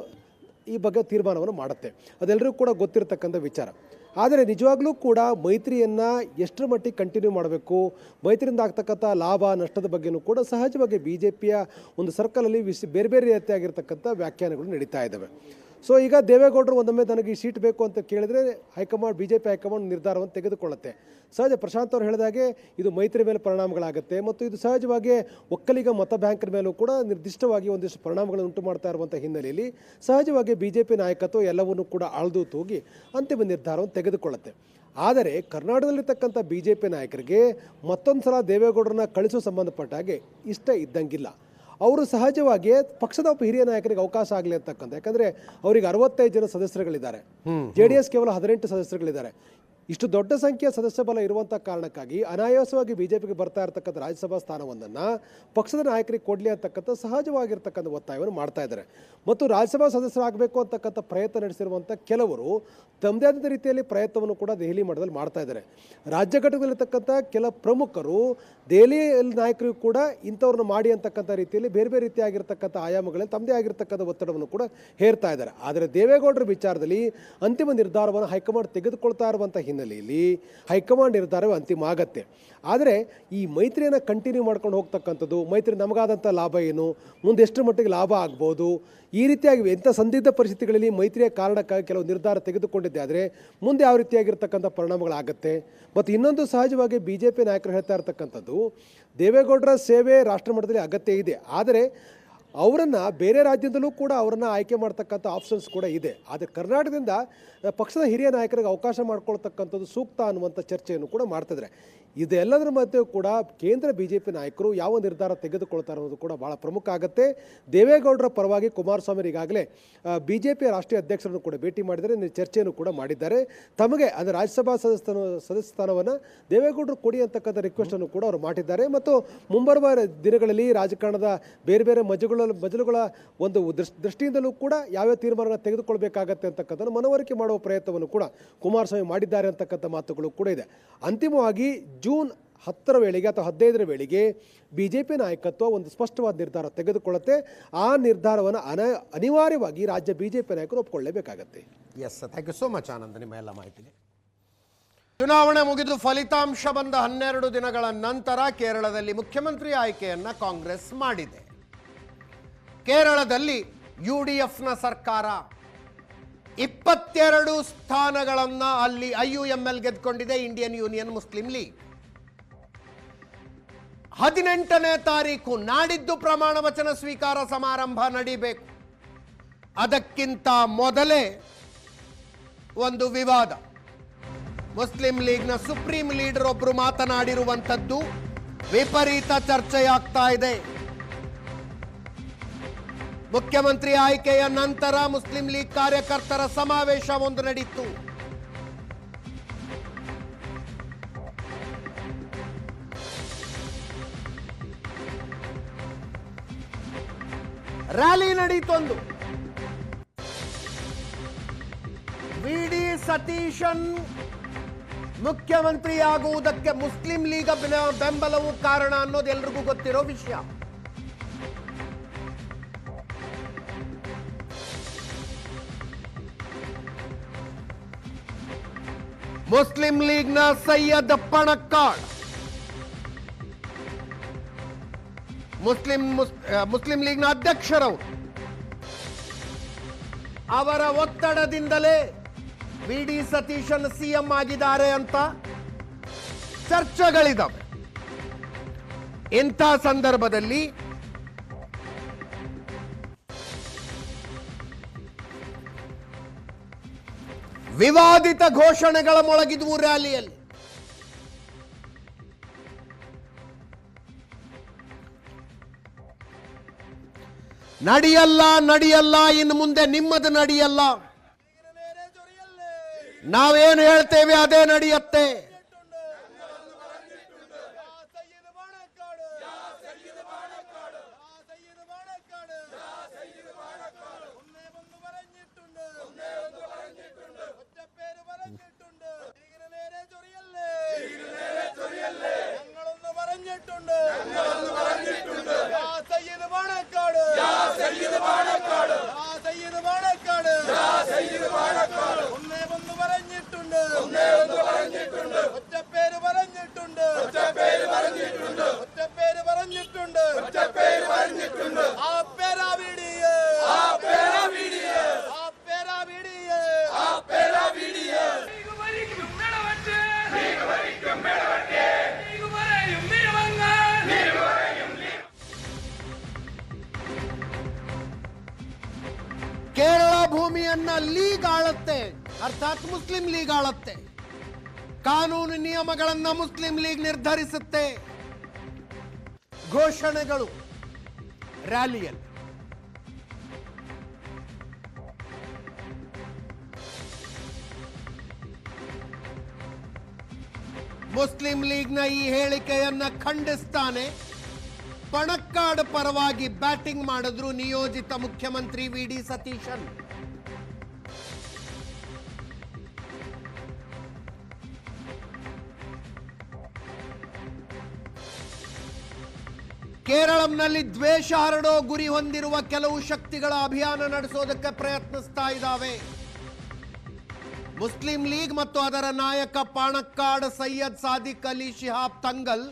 ಈ ಬಗ್ಗೆ ತೀರ್ಮಾನವನ್ನು ಮಾಡುತ್ತೆ. ಅದೆಲ್ಲರಿಗೂ ಕೂಡ ಗೊತ್ತಿರತಕ್ಕಂಥ ವಿಚಾರ. ಆದರೆ ನಿಜವಾಗ್ಲೂ ಕೂಡ ಮೈತ್ರಿಯನ್ನು ಎಷ್ಟರ ಮಟ್ಟಿಗೆ ಕಂಟಿನ್ಯೂ ಮಾಡಬೇಕು, ಮೈತ್ರಿಯಿಂದ ಆಗ್ತಕ್ಕಂಥ ಲಾಭ ನಷ್ಟದ ಬಗ್ಗೆಯೂ ಕೂಡ ಸಹಜವಾಗಿ BJPಯ ಒಂದು ಸರ್ಕಲಲ್ಲಿ ಬೇರೆ ಬೇರೆ ರೀತಿಯಾಗಿರ್ತಕ್ಕಂಥ ವ್ಯಾಖ್ಯಾನಗಳು ನಡೀತಾ ಇದ್ದಾವೆ. ಸೊ ಈಗ ದೇವೇಗೌಡರು ಒಂದೊಮ್ಮೆ ನನಗೆ ಈ ಸೀಟ್ ಬೇಕು ಅಂತ ಕೇಳಿದರೆ ಹೈಕಮಾಂಡ್ BJP ಹೈಕಮಾಂಡ್ ನಿರ್ಧಾರವನ್ನು ತೆಗೆದುಕೊಳ್ಳುತ್ತೆ. ಸಹಜ ಪ್ರಶಾಂತ್ ಅವರು ಹೇಳಿದಾಗೆ ಇದು ಮೈತ್ರಿ ಮೇಲೆ ಪರಿಣಾಮಗಳಾಗುತ್ತೆ ಮತ್ತು ಇದು ಸಹಜವಾಗಿ ಒಕ್ಕಲಿಗ ಮತ ಬ್ಯಾಂಕಿನ ಮೇಲೂ ಕೂಡ ನಿರ್ದಿಷ್ಟವಾಗಿ ಒಂದಿಷ್ಟು ಪರಿಣಾಮಗಳನ್ನು ಉಂಟು ಮಾಡ್ತಾ ಇರುವಂಥ ಹಿನ್ನೆಲೆಯಲ್ಲಿ ಸಹಜವಾಗಿ BJP ನಾಯಕತ್ವ ಎಲ್ಲವನ್ನೂ ಕೂಡ ಅಳೆದು ತೂಗಿ ಅಂತಿಮ ನಿರ್ಧಾರವನ್ನು ತೆಗೆದುಕೊಳ್ಳುತ್ತೆ. ಆದರೆ ಕರ್ನಾಟಕದಲ್ಲಿರ್ತಕ್ಕಂಥ BJP ನಾಯಕರಿಗೆ ಮತ್ತೊಂದು ಸಲ ದೇವೇಗೌಡರನ್ನ ಕಳಿಸೋ ಸಂಬಂಧಪಟ್ಟ ಹಾಗೆ ಇಷ್ಟ ಇದ್ದಂಗಿಲ್ಲ. ಅವರು ಸಹಜವಾಗಿ ಪಕ್ಷದ ಒಬ್ಬ ಹಿರಿಯ ನಾಯಕರಿಗೆ ಅವಕಾಶ ಆಗಲಿ ಅಂತಕ್ಕಂಥ, ಯಾಕಂದರೆ ಅವರಿಗೆ 65 ಜನ ಸದಸ್ಯರುಗಳಿದ್ದಾರೆ, JDS ಕೇವಲ 18 ಸದಸ್ಯರುಗಳಿದ್ದಾರೆ. ಇಷ್ಟು ದೊಡ್ಡ ಸಂಖ್ಯೆಯ ಸದಸ್ಯ ಬಲ ಇರುವಂಥ ಕಾರಣಕ್ಕಾಗಿ ಅನಾಯಾಸವಾಗಿ BJPಗೆ ಬರ್ತಾ ಇರತಕ್ಕಂಥ ರಾಜ್ಯಸಭಾ ಸ್ಥಾನವನ್ನು ಪಕ್ಷದ ನಾಯಕರಿಗೆ ಕೊಡಲಿ ಅಂತಕ್ಕಂಥ ಸಹಜವಾಗಿರ್ತಕ್ಕಂಥ ಒತ್ತಾಯವನ್ನು ಮಾಡ್ತಾ ಇದ್ದಾರೆ. ಮತ್ತು ರಾಜ್ಯಸಭಾ ಸದಸ್ಯರಾಗಬೇಕು ಅಂತಕ್ಕಂಥ ಪ್ರಯತ್ನ ನಡೆಸಿರುವಂಥ ಕೆಲವರು ತಮ್ಮದೇ ಆದ ರೀತಿಯಲ್ಲಿ ಪ್ರಯತ್ನವನ್ನು ಕೂಡ ದೆಹಲಿ ಮಟ್ಟದಲ್ಲಿ ಮಾಡ್ತಾ ಇದ್ದಾರೆ. ರಾಜ್ಯ ಘಟಕದಲ್ಲಿರ್ತಕ್ಕಂಥ ಕೆಲ ಪ್ರಮುಖರು ದೆಹಲಿ ನಾಯಕರಿಗೂ ಕೂಡ ಇಂಥವ್ರನ್ನ ಮಾಡಿ ಅಂತಕ್ಕಂಥ ರೀತಿಯಲ್ಲಿ ಬೇರೆ ಬೇರೆ ರೀತಿಯಾಗಿರ್ತಕ್ಕಂಥ ಆಯಾಮಗಳಲ್ಲಿ ತಮ್ಮದೇ ಆಗಿರ್ತಕ್ಕಂಥ ಒತ್ತಡವನ್ನು ಕೂಡ ಹೇರ್ತಾ ಇದ್ದಾರೆ. ಆದರೆ ದೇವೇಗೌಡರ ವಿಚಾರದಲ್ಲಿ ಅಂತಿಮ ನಿರ್ಧಾರವನ್ನು ಹೈಕಮಾಂಡ್ ತೆಗೆದುಕೊಳ್ತಾ ಇರುವಂಥ ಹಿನ್ನೆಲೆಯಲ್ಲಿ ಹೈಕಮಾಂಡ್ ನಿರ್ಧಾರವೇ ಅಂತಿಮ ಆಗತ್ತೆ. ಆದರೆ ಈ ಮೈತ್ರಿಯನ್ನು ಕಂಟಿನ್ಯೂ ಮಾಡ್ಕೊಂಡು ಹೋಗ್ತಕ್ಕಂಥದ್ದು, ಮೈತ್ರಿ ನಮಗಾದಂಥ ಲಾಭ ಏನು, ಮುಂದೆ ಎಷ್ಟು ಮಟ್ಟಿಗೆ ಲಾಭ ಆಗ್ಬೋದು, ಈ ರೀತಿಯಾಗಿ ಎಂಥ ಸಂದಿಗ್ಧ ಪರಿಸ್ಥಿತಿಗಳಲ್ಲಿ ಮೈತ್ರಿಯ ಕಾರಣಕ್ಕಾಗಿ ಕೆಲವು ನಿರ್ಧಾರ ತೆಗೆದುಕೊಂಡಿದ್ದೆ ಆದರೆ ಮುಂದೆ ಯಾವ ರೀತಿಯಾಗಿರ್ತಕ್ಕಂಥ ಪರಿಣಾಮಗಳಾಗುತ್ತೆ. ಮತ್ತು ಇನ್ನೊಂದು ಸಹಜವಾಗಿ BJP ನಾಯಕರು ಹೇಳ್ತಾ ಇರ್ತಕ್ಕಂಥದ್ದು, ದೇವೇಗೌಡರ ಸೇವೆ ರಾಷ್ಟ್ರ ಮಟ್ಟದಲ್ಲಿ ಅಗತ್ಯ ಇದೆ, ಆದರೆ ಅವರನ್ನು ಬೇರೆ ರಾಜ್ಯದಲ್ಲೂ ಕೂಡ ಅವರನ್ನು ಆಯ್ಕೆ ಮಾಡ್ತಕ್ಕಂಥ ಆಪ್ಷನ್ಸ್ ಕೂಡ ಇದೆ. ಆದರೆ ಕರ್ನಾಟಕದಿಂದ ಪಕ್ಷದ ಹಿರಿಯ ನಾಯಕರಿಗೆ ಅವಕಾಶ ಮಾಡ್ಕೊಳ್ತಕ್ಕಂಥದ್ದು ಸೂಕ್ತ ಅನ್ನುವಂಥ ಚರ್ಚೆಯನ್ನು ಕೂಡ ಮಾಡ್ತಿದ್ದಾರೆ. ಇದೆಲ್ಲದರ ಮಧ್ಯೆ ಕೂಡ ಕೇಂದ್ರ BJP ನಾಯಕರು ಯಾವ ನಿರ್ಧಾರ ತೆಗೆದುಕೊಳ್ತಾರೆ ಅನ್ನೋದು ಕೂಡ ಭಾಳ ಪ್ರಮುಖ ಆಗುತ್ತೆ. ದೇವೇಗೌಡರ ಪರವಾಗಿ ಕುಮಾರಸ್ವಾಮಿ ಈಗಾಗಲೇ BJP ರಾಷ್ಟ್ರೀಯ ಅಧ್ಯಕ್ಷರನ್ನು ಕೂಡ ಭೇಟಿ ಮಾಡಿದರೆ ಚರ್ಚೆಯನ್ನು ಕೂಡ ಮಾಡಿದ್ದಾರೆ. ತಮಗೆ ಅಂದರೆ ರಾಜ್ಯಸಭಾ ಸದಸ್ಯ ಸ್ಥಾನವನ್ನು ದೇವೇಗೌಡರು ಕೊಡಿ ಅಂತಕ್ಕಂಥ ರಿಕ್ವೆಸ್ಟನ್ನು ಕೂಡ ಅವರು ಮಾಡಿದ್ದಾರೆ. ಮತ್ತು ಮುಂಬರುವ ದಿನಗಳಲ್ಲಿ ರಾಜಕಾರಣದ ಬೇರೆ ಬೇರೆ ಮಜಲುಗಳ ಒಂದು ದೃಷ್ಟಿಯಿಂದಲೂ ಕೂಡ ಯಾವ್ಯಾವ ತೀರ್ಮಾನಗಳನ್ನು ತೆಗೆದುಕೊಳ್ಬೇಕಾಗತ್ತೆ ಅಂತಕ್ಕಂಥದ್ದು ಮನವರಿಕೆ ಮಾಡುವ ಪ್ರಯತ್ನವನ್ನು ಕೂಡ ಕುಮಾರಸ್ವಾಮಿ ಮಾಡಿದ್ದಾರೆ ಅಂತಕ್ಕಂಥ ಮಾತುಗಳು ಕೂಡ ಇದೆ. ಅಂತಿಮವಾಗಿ ಜೂನ್ 10ರ ವೇಳೆಗೆ ಅಥವಾ 15ರ ವೇಳೆಗೆ BJP ನಾಯಕತ್ವ ಒಂದು ಸ್ಪಷ್ಟವಾದ ನಿರ್ಧಾರ ತೆಗೆದುಕೊಳ್ಳುತ್ತೆ. ಆ ನಿರ್ಧಾರವನ್ನು ಅನಿವಾರ್ಯವಾಗಿ ರಾಜ್ಯ BJP ನಾಯಕರು ಒಪ್ಪಿಕೊಳ್ಳಲೇಬೇಕಾಗತ್ತೆ. Yes, thank you so much Anand, ನಿಮ್ಮ ಎಲ್ಲ ಮಾಹಿತಿಗೆ. ಚುನಾವಣೆ ಮುಗಿದು ಫಲಿತಾಂಶ ಬಂದ 12 ದಿನಗಳ ನಂತರ ಕೇರಳದಲ್ಲಿ ಮುಖ್ಯಮಂತ್ರಿ ಆಯ್ಕೆಯನ್ನು ಕಾಂಗ್ರೆಸ್ ಮಾಡಿದೆ. ಕೇರಳದಲ್ಲಿ UDFನ ಸರ್ಕಾರ 22 ಸ್ಥಾನಗಳನ್ನು ಅಲ್ಲಿ IUML ಗೆದ್ದುಕೊಂಡಿದೆ, ಇಂಡಿಯನ್ ಯೂನಿಯನ್ ಮುಸ್ಲಿಂ ಲೀಗ್. 18ನೇ ತಾರೀಕು ನಾಡಿದ್ದು ಪ್ರಮಾಣ ವಚನ ಸ್ವೀಕಾರ ಸಮಾರಂಭ ನಡೀಬೇಕು. ಅದಕ್ಕಿಂತ ಮೊದಲೇ ಒಂದು ವಿವಾದ. ಮುಸ್ಲಿಂ ಲೀಗ್ನ ಸುಪ್ರೀಂ ಲೀಡರ್ ಒಬ್ಬರು ಮಾತನಾಡಿರುವಂಥದ್ದು ವಿಪರೀತ ಚರ್ಚೆಯಾಗ್ತಾ ಇದೆ. ಮುಖ್ಯಮಂತ್ರಿ ಆಯ್ಕೆಯ ನಂತರ ಮುಸ್ಲಿಂ ಲೀಗ್ ಕಾರ್ಯಕರ್ತರ ಸಮಾವೇಶ ಒಂದು ನಡೆಯಿತು. ರ್ಯಾಲಿ ನಡೆಯಿತೊಂದು. VD ಸತೀಶನ್ ಮುಖ್ಯಮಂತ್ರಿ ಆಗುವುದಕ್ಕೆ ಮುಸ್ಲಿಂ ಲೀಗ್ ಬೆಂಬಲವು ಕಾರಣ ಅನ್ನೋದು ಎಲ್ರಿಗೂ ಗೊತ್ತಿರೋ ವಿಷಯ. ಮುಸ್ಲಿಂ ಲೀಗ್ನ ಸೈಯದ್ ಪಣಕ್ಕಾಡ್ ಮುಸ್ಲಿಂ ಲೀಗ್ನ ಅಧ್ಯಕ್ಷರವರು, ಅವರ ಒತ್ತಡದಿಂದಲೇ VD ಸತೀಶನ್ CM ಆಗಿದ್ದಾರೆ ಅಂತ ಚರ್ಚೆಗಳಿದ್ದಾವೆ. ಇಂಥ ಸಂದರ್ಭದಲ್ಲಿ ವಿವಾದಿತ ಘೋಷಣೆಗಳ ಮೊಳಗಿದ್ವು ರ್ಯಾಲಿಯಲ್ಲಿ. ನಡೆಯಲ್ಲ, ಇನ್ನು ಮುಂದೆ ನಿಮ್ಮದು ನಡೆಯಲ್ಲ. ನಾವೇನು ಹೇಳ್ತೇವೆ ಅದೇ ನಡೆಯುತ್ತೆ. ಕೇರಳ ಭೂಮಿಯನ್ನ ಲೀಗ್ ಆಳುತ್ತೆ, ಅರ್ಥಾತ್ ಮುಸ್ಲಿಂ ಲೀಗ್ ಆಳುತ್ತೆ. ಕಾನೂನು ನಿಯಮಗಳನ್ನ ಮುಸ್ಲಿಂ ಲೀಗ್ ನಿರ್ಧರಿಸುತ್ತೆ. ಘೋಷಣೆಗಳು ರ್ಯಾಲಿಯಲ್ಲಿ. ಮುಸ್ಲಿಂ ಲೀಗ್ನ ಈ ಹೇಳಿಕೆಯನ್ನ ಖಂಡಿಸ್ತಾನೆ ಪಣಕ್ಕಾಡ್ ಪರವಾಗಿ ಬ್ಯಾಟಿಂಗ್ ಮಾಡಿದ್ರು ನಿಯೋಜಿತ ಮುಖ್ಯಮಂತ್ರಿ ವಿ.ಡಿ. ಸತೀಶನ್. ಕೇರಳಂನಲ್ಲಿ ದ್ವೇಷ ಹರಡೋ ಗುರಿ ಹೊಂದಿರುವ ಕೆಲವು ಶಕ್ತಿಗಳ ಅಭಿಯಾನ ನಡೆಸೋದಕ್ಕೆ ಪ್ರಯತ್ನಿಸ್ತಾ ಇದ್ದಾವೆ. ಮುಸ್ಲಿಂ ಲೀಗ್ ಮತ್ತು ಅದರ ನಾಯಕ ಪಾಣಕ್ಕಾಡ್ ಸೈಯದ್ ಸಾದಿಕ್ ಅಲಿ ಶಿಹಾಬ್ ತಂಗಲ್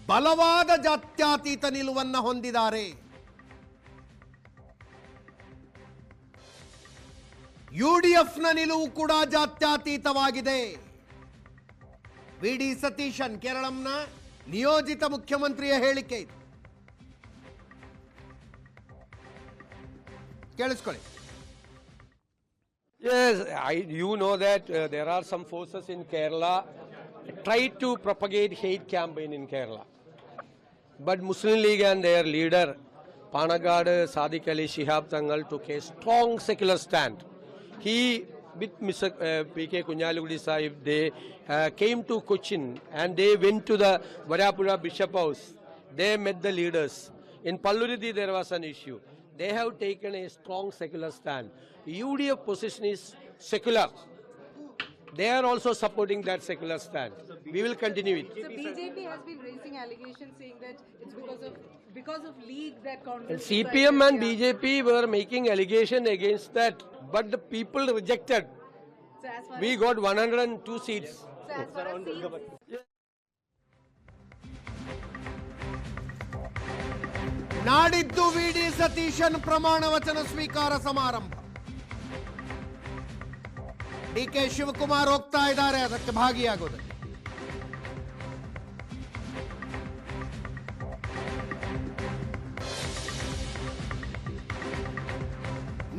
ಬಲವಾದ ಜಾತ್ಯತೀತ ನಿಲುವನ್ನು ಹೊಂದಿದ್ದಾರೆ. ಯುಡಿಎಫ್ನ ನಿಲುವು ಕೂಡ ಜಾತ್ಯತೀತವಾಗಿದೆ. ವಿ.ಡಿ. ಸತೀಶನ್ ಕೇರಳಂನ ನಿಯೋಜಿತ ಮುಖ್ಯಮಂತ್ರಿಯ ಹೇಳಿಕೆ ಇದು. ಕೇಳಿಸ್ಕೊಳ್ಳಿ. Yes, you know that there are some forces in Kerala try to propagate hate campaign in Kerala. But Muslim League and their leader, Panakkad Sadiq Ali Shihab Tangal, took a strong secular stand. He, with Mr. P.K. Kunyalugudi Sahib, they came to Cochin and they went to the Varapura Bishop House. They met the leaders. In Palluridi there was an issue. They have taken a strong secular stand. UDF position is secular. They are also supporting that secular stand. We will continue it. So BJP has been raising allegations saying that it's because of league that Congress. CPM and BJP were making allegation against that, but the people rejected. So as far We got 102 seats. so as far as seats, ನಾಡಿದ್ದು ವಿ.ಡಿ. ಸತೀಶನ್ ಪ್ರಮಾಣ ವಚನ ಸ್ವೀಕಾರ ಸಮಾರಂಭ. ಡಿ.ಕೆ. ಶಿವಕುಮಾರ್ ಹೋಗ್ತಾ ಇದ್ದಾರೆ ಅದಕ್ಕೆ ಭಾಗಿಯಾಗೋದಕ್ಕೆ.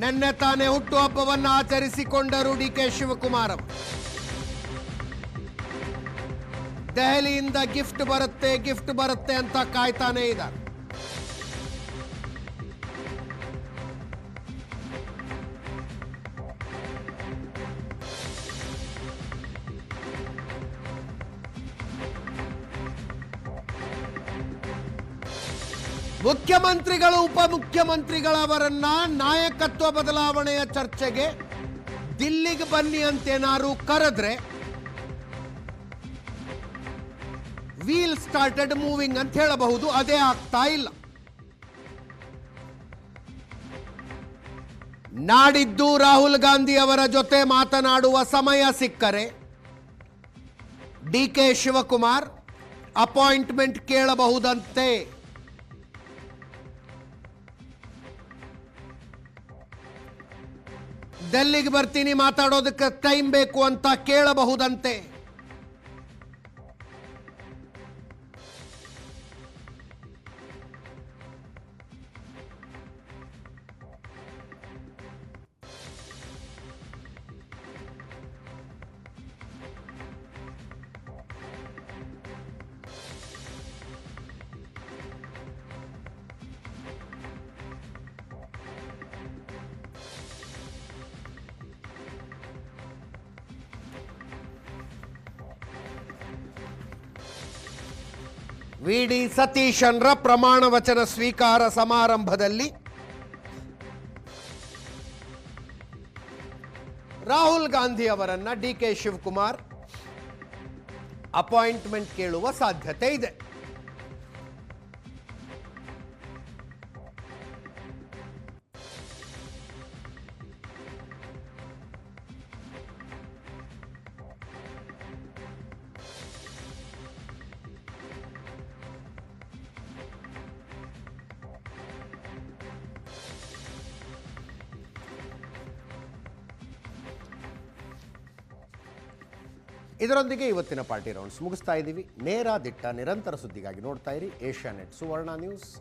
ನಿನ್ನೆ ತಾನೇ ಹುಟ್ಟುಹಬ್ಬವನ್ನು ಆಚರಿಸಿಕೊಂಡರು ಡಿ.ಕೆ. ಶಿವಕುಮಾರ್ ಅವರು. ದೆಹಲಿಯಿಂದ ಗಿಫ್ಟ್ ಬರುತ್ತೆ ಅಂತ ಕಾಯ್ತಾನೇ ಇದ್ದಾರೆ. ಮುಖ್ಯಮಂತ್ರಿಗಳು ಉಪಮುಖ್ಯಮಂತ್ರಿಗಳವರನ್ನ ನಾಯಕತ್ವ ಬದಲಾವಣೆಯ ಚರ್ಚೆಗೆ ದಿಲ್ಲಿಗೆ ಬನ್ನಿ ಅಂತೇನಾರು ಕರೆದ್ರೆ ವೀಲ್ ಸ್ಟಾರ್ಟೆಡ್ ಮೂವಿಂಗ್ ಅಂತ ಹೇಳಬಹುದು. ಅದೇ ಆಗ್ತಾ ಇಲ್ಲ. ನಾಡಿದ್ದು ರಾಹುಲ್ ಗಾಂಧಿ ಅವರ ಜೊತೆ ಮಾತನಾಡುವ ಸಮಯ ಸಿಕ್ಕರೆ ಡಿ.ಕೆ. ಶಿವಕುಮಾರ್ ಅಪಾಯಿಂಟ್ಮೆಂಟ್ ಕೇಳಬಹುದಂತೆ. ಡೆಲ್ಲಿಗೆ ಬರ್ತೀನಿ ಮಾತಾಡೋದಕ್ಕೆ ಟೈಮ್ ಬೇಕು ಅಂತ ಕೇಳಬಹುದಂತೆ. ವಿ.ಡಿ. ಸತೀಶನ್ರ ಪ್ರಮಾಣ ವಚನ ಸ್ವೀಕಾರ ಸಮಾರಂಭದಲ್ಲಿ ರಾಹುಲ್ ಗಾಂಧಿ ಅವರನ್ನ ಡಿ.ಕೆ. ಶಿವಕುಮಾರ್ ಅಪಾಯಿಂಟ್ಮೆಂಟ್ ಕೇಳುವ ಸಾಧ್ಯತೆ ಇದೆ. ಇದರೊಂದಿಗೆ ಇವತ್ತಿನ ಪಾರ್ಟಿ ರೌಂಡ್ಸ್ ಮುಗಿಸ್ತಾ ಇದ್ದೀವಿ. ನೇರ ದಿಟ್ಟ ನಿರಂತರ ಸುದ್ದಿಗಾಗಿ ನೋಡ್ತಾ ಇರಿ ಏಷ್ಯಾನೆಟ್ ಸುವರ್ಣ ನ್ಯೂಸ್.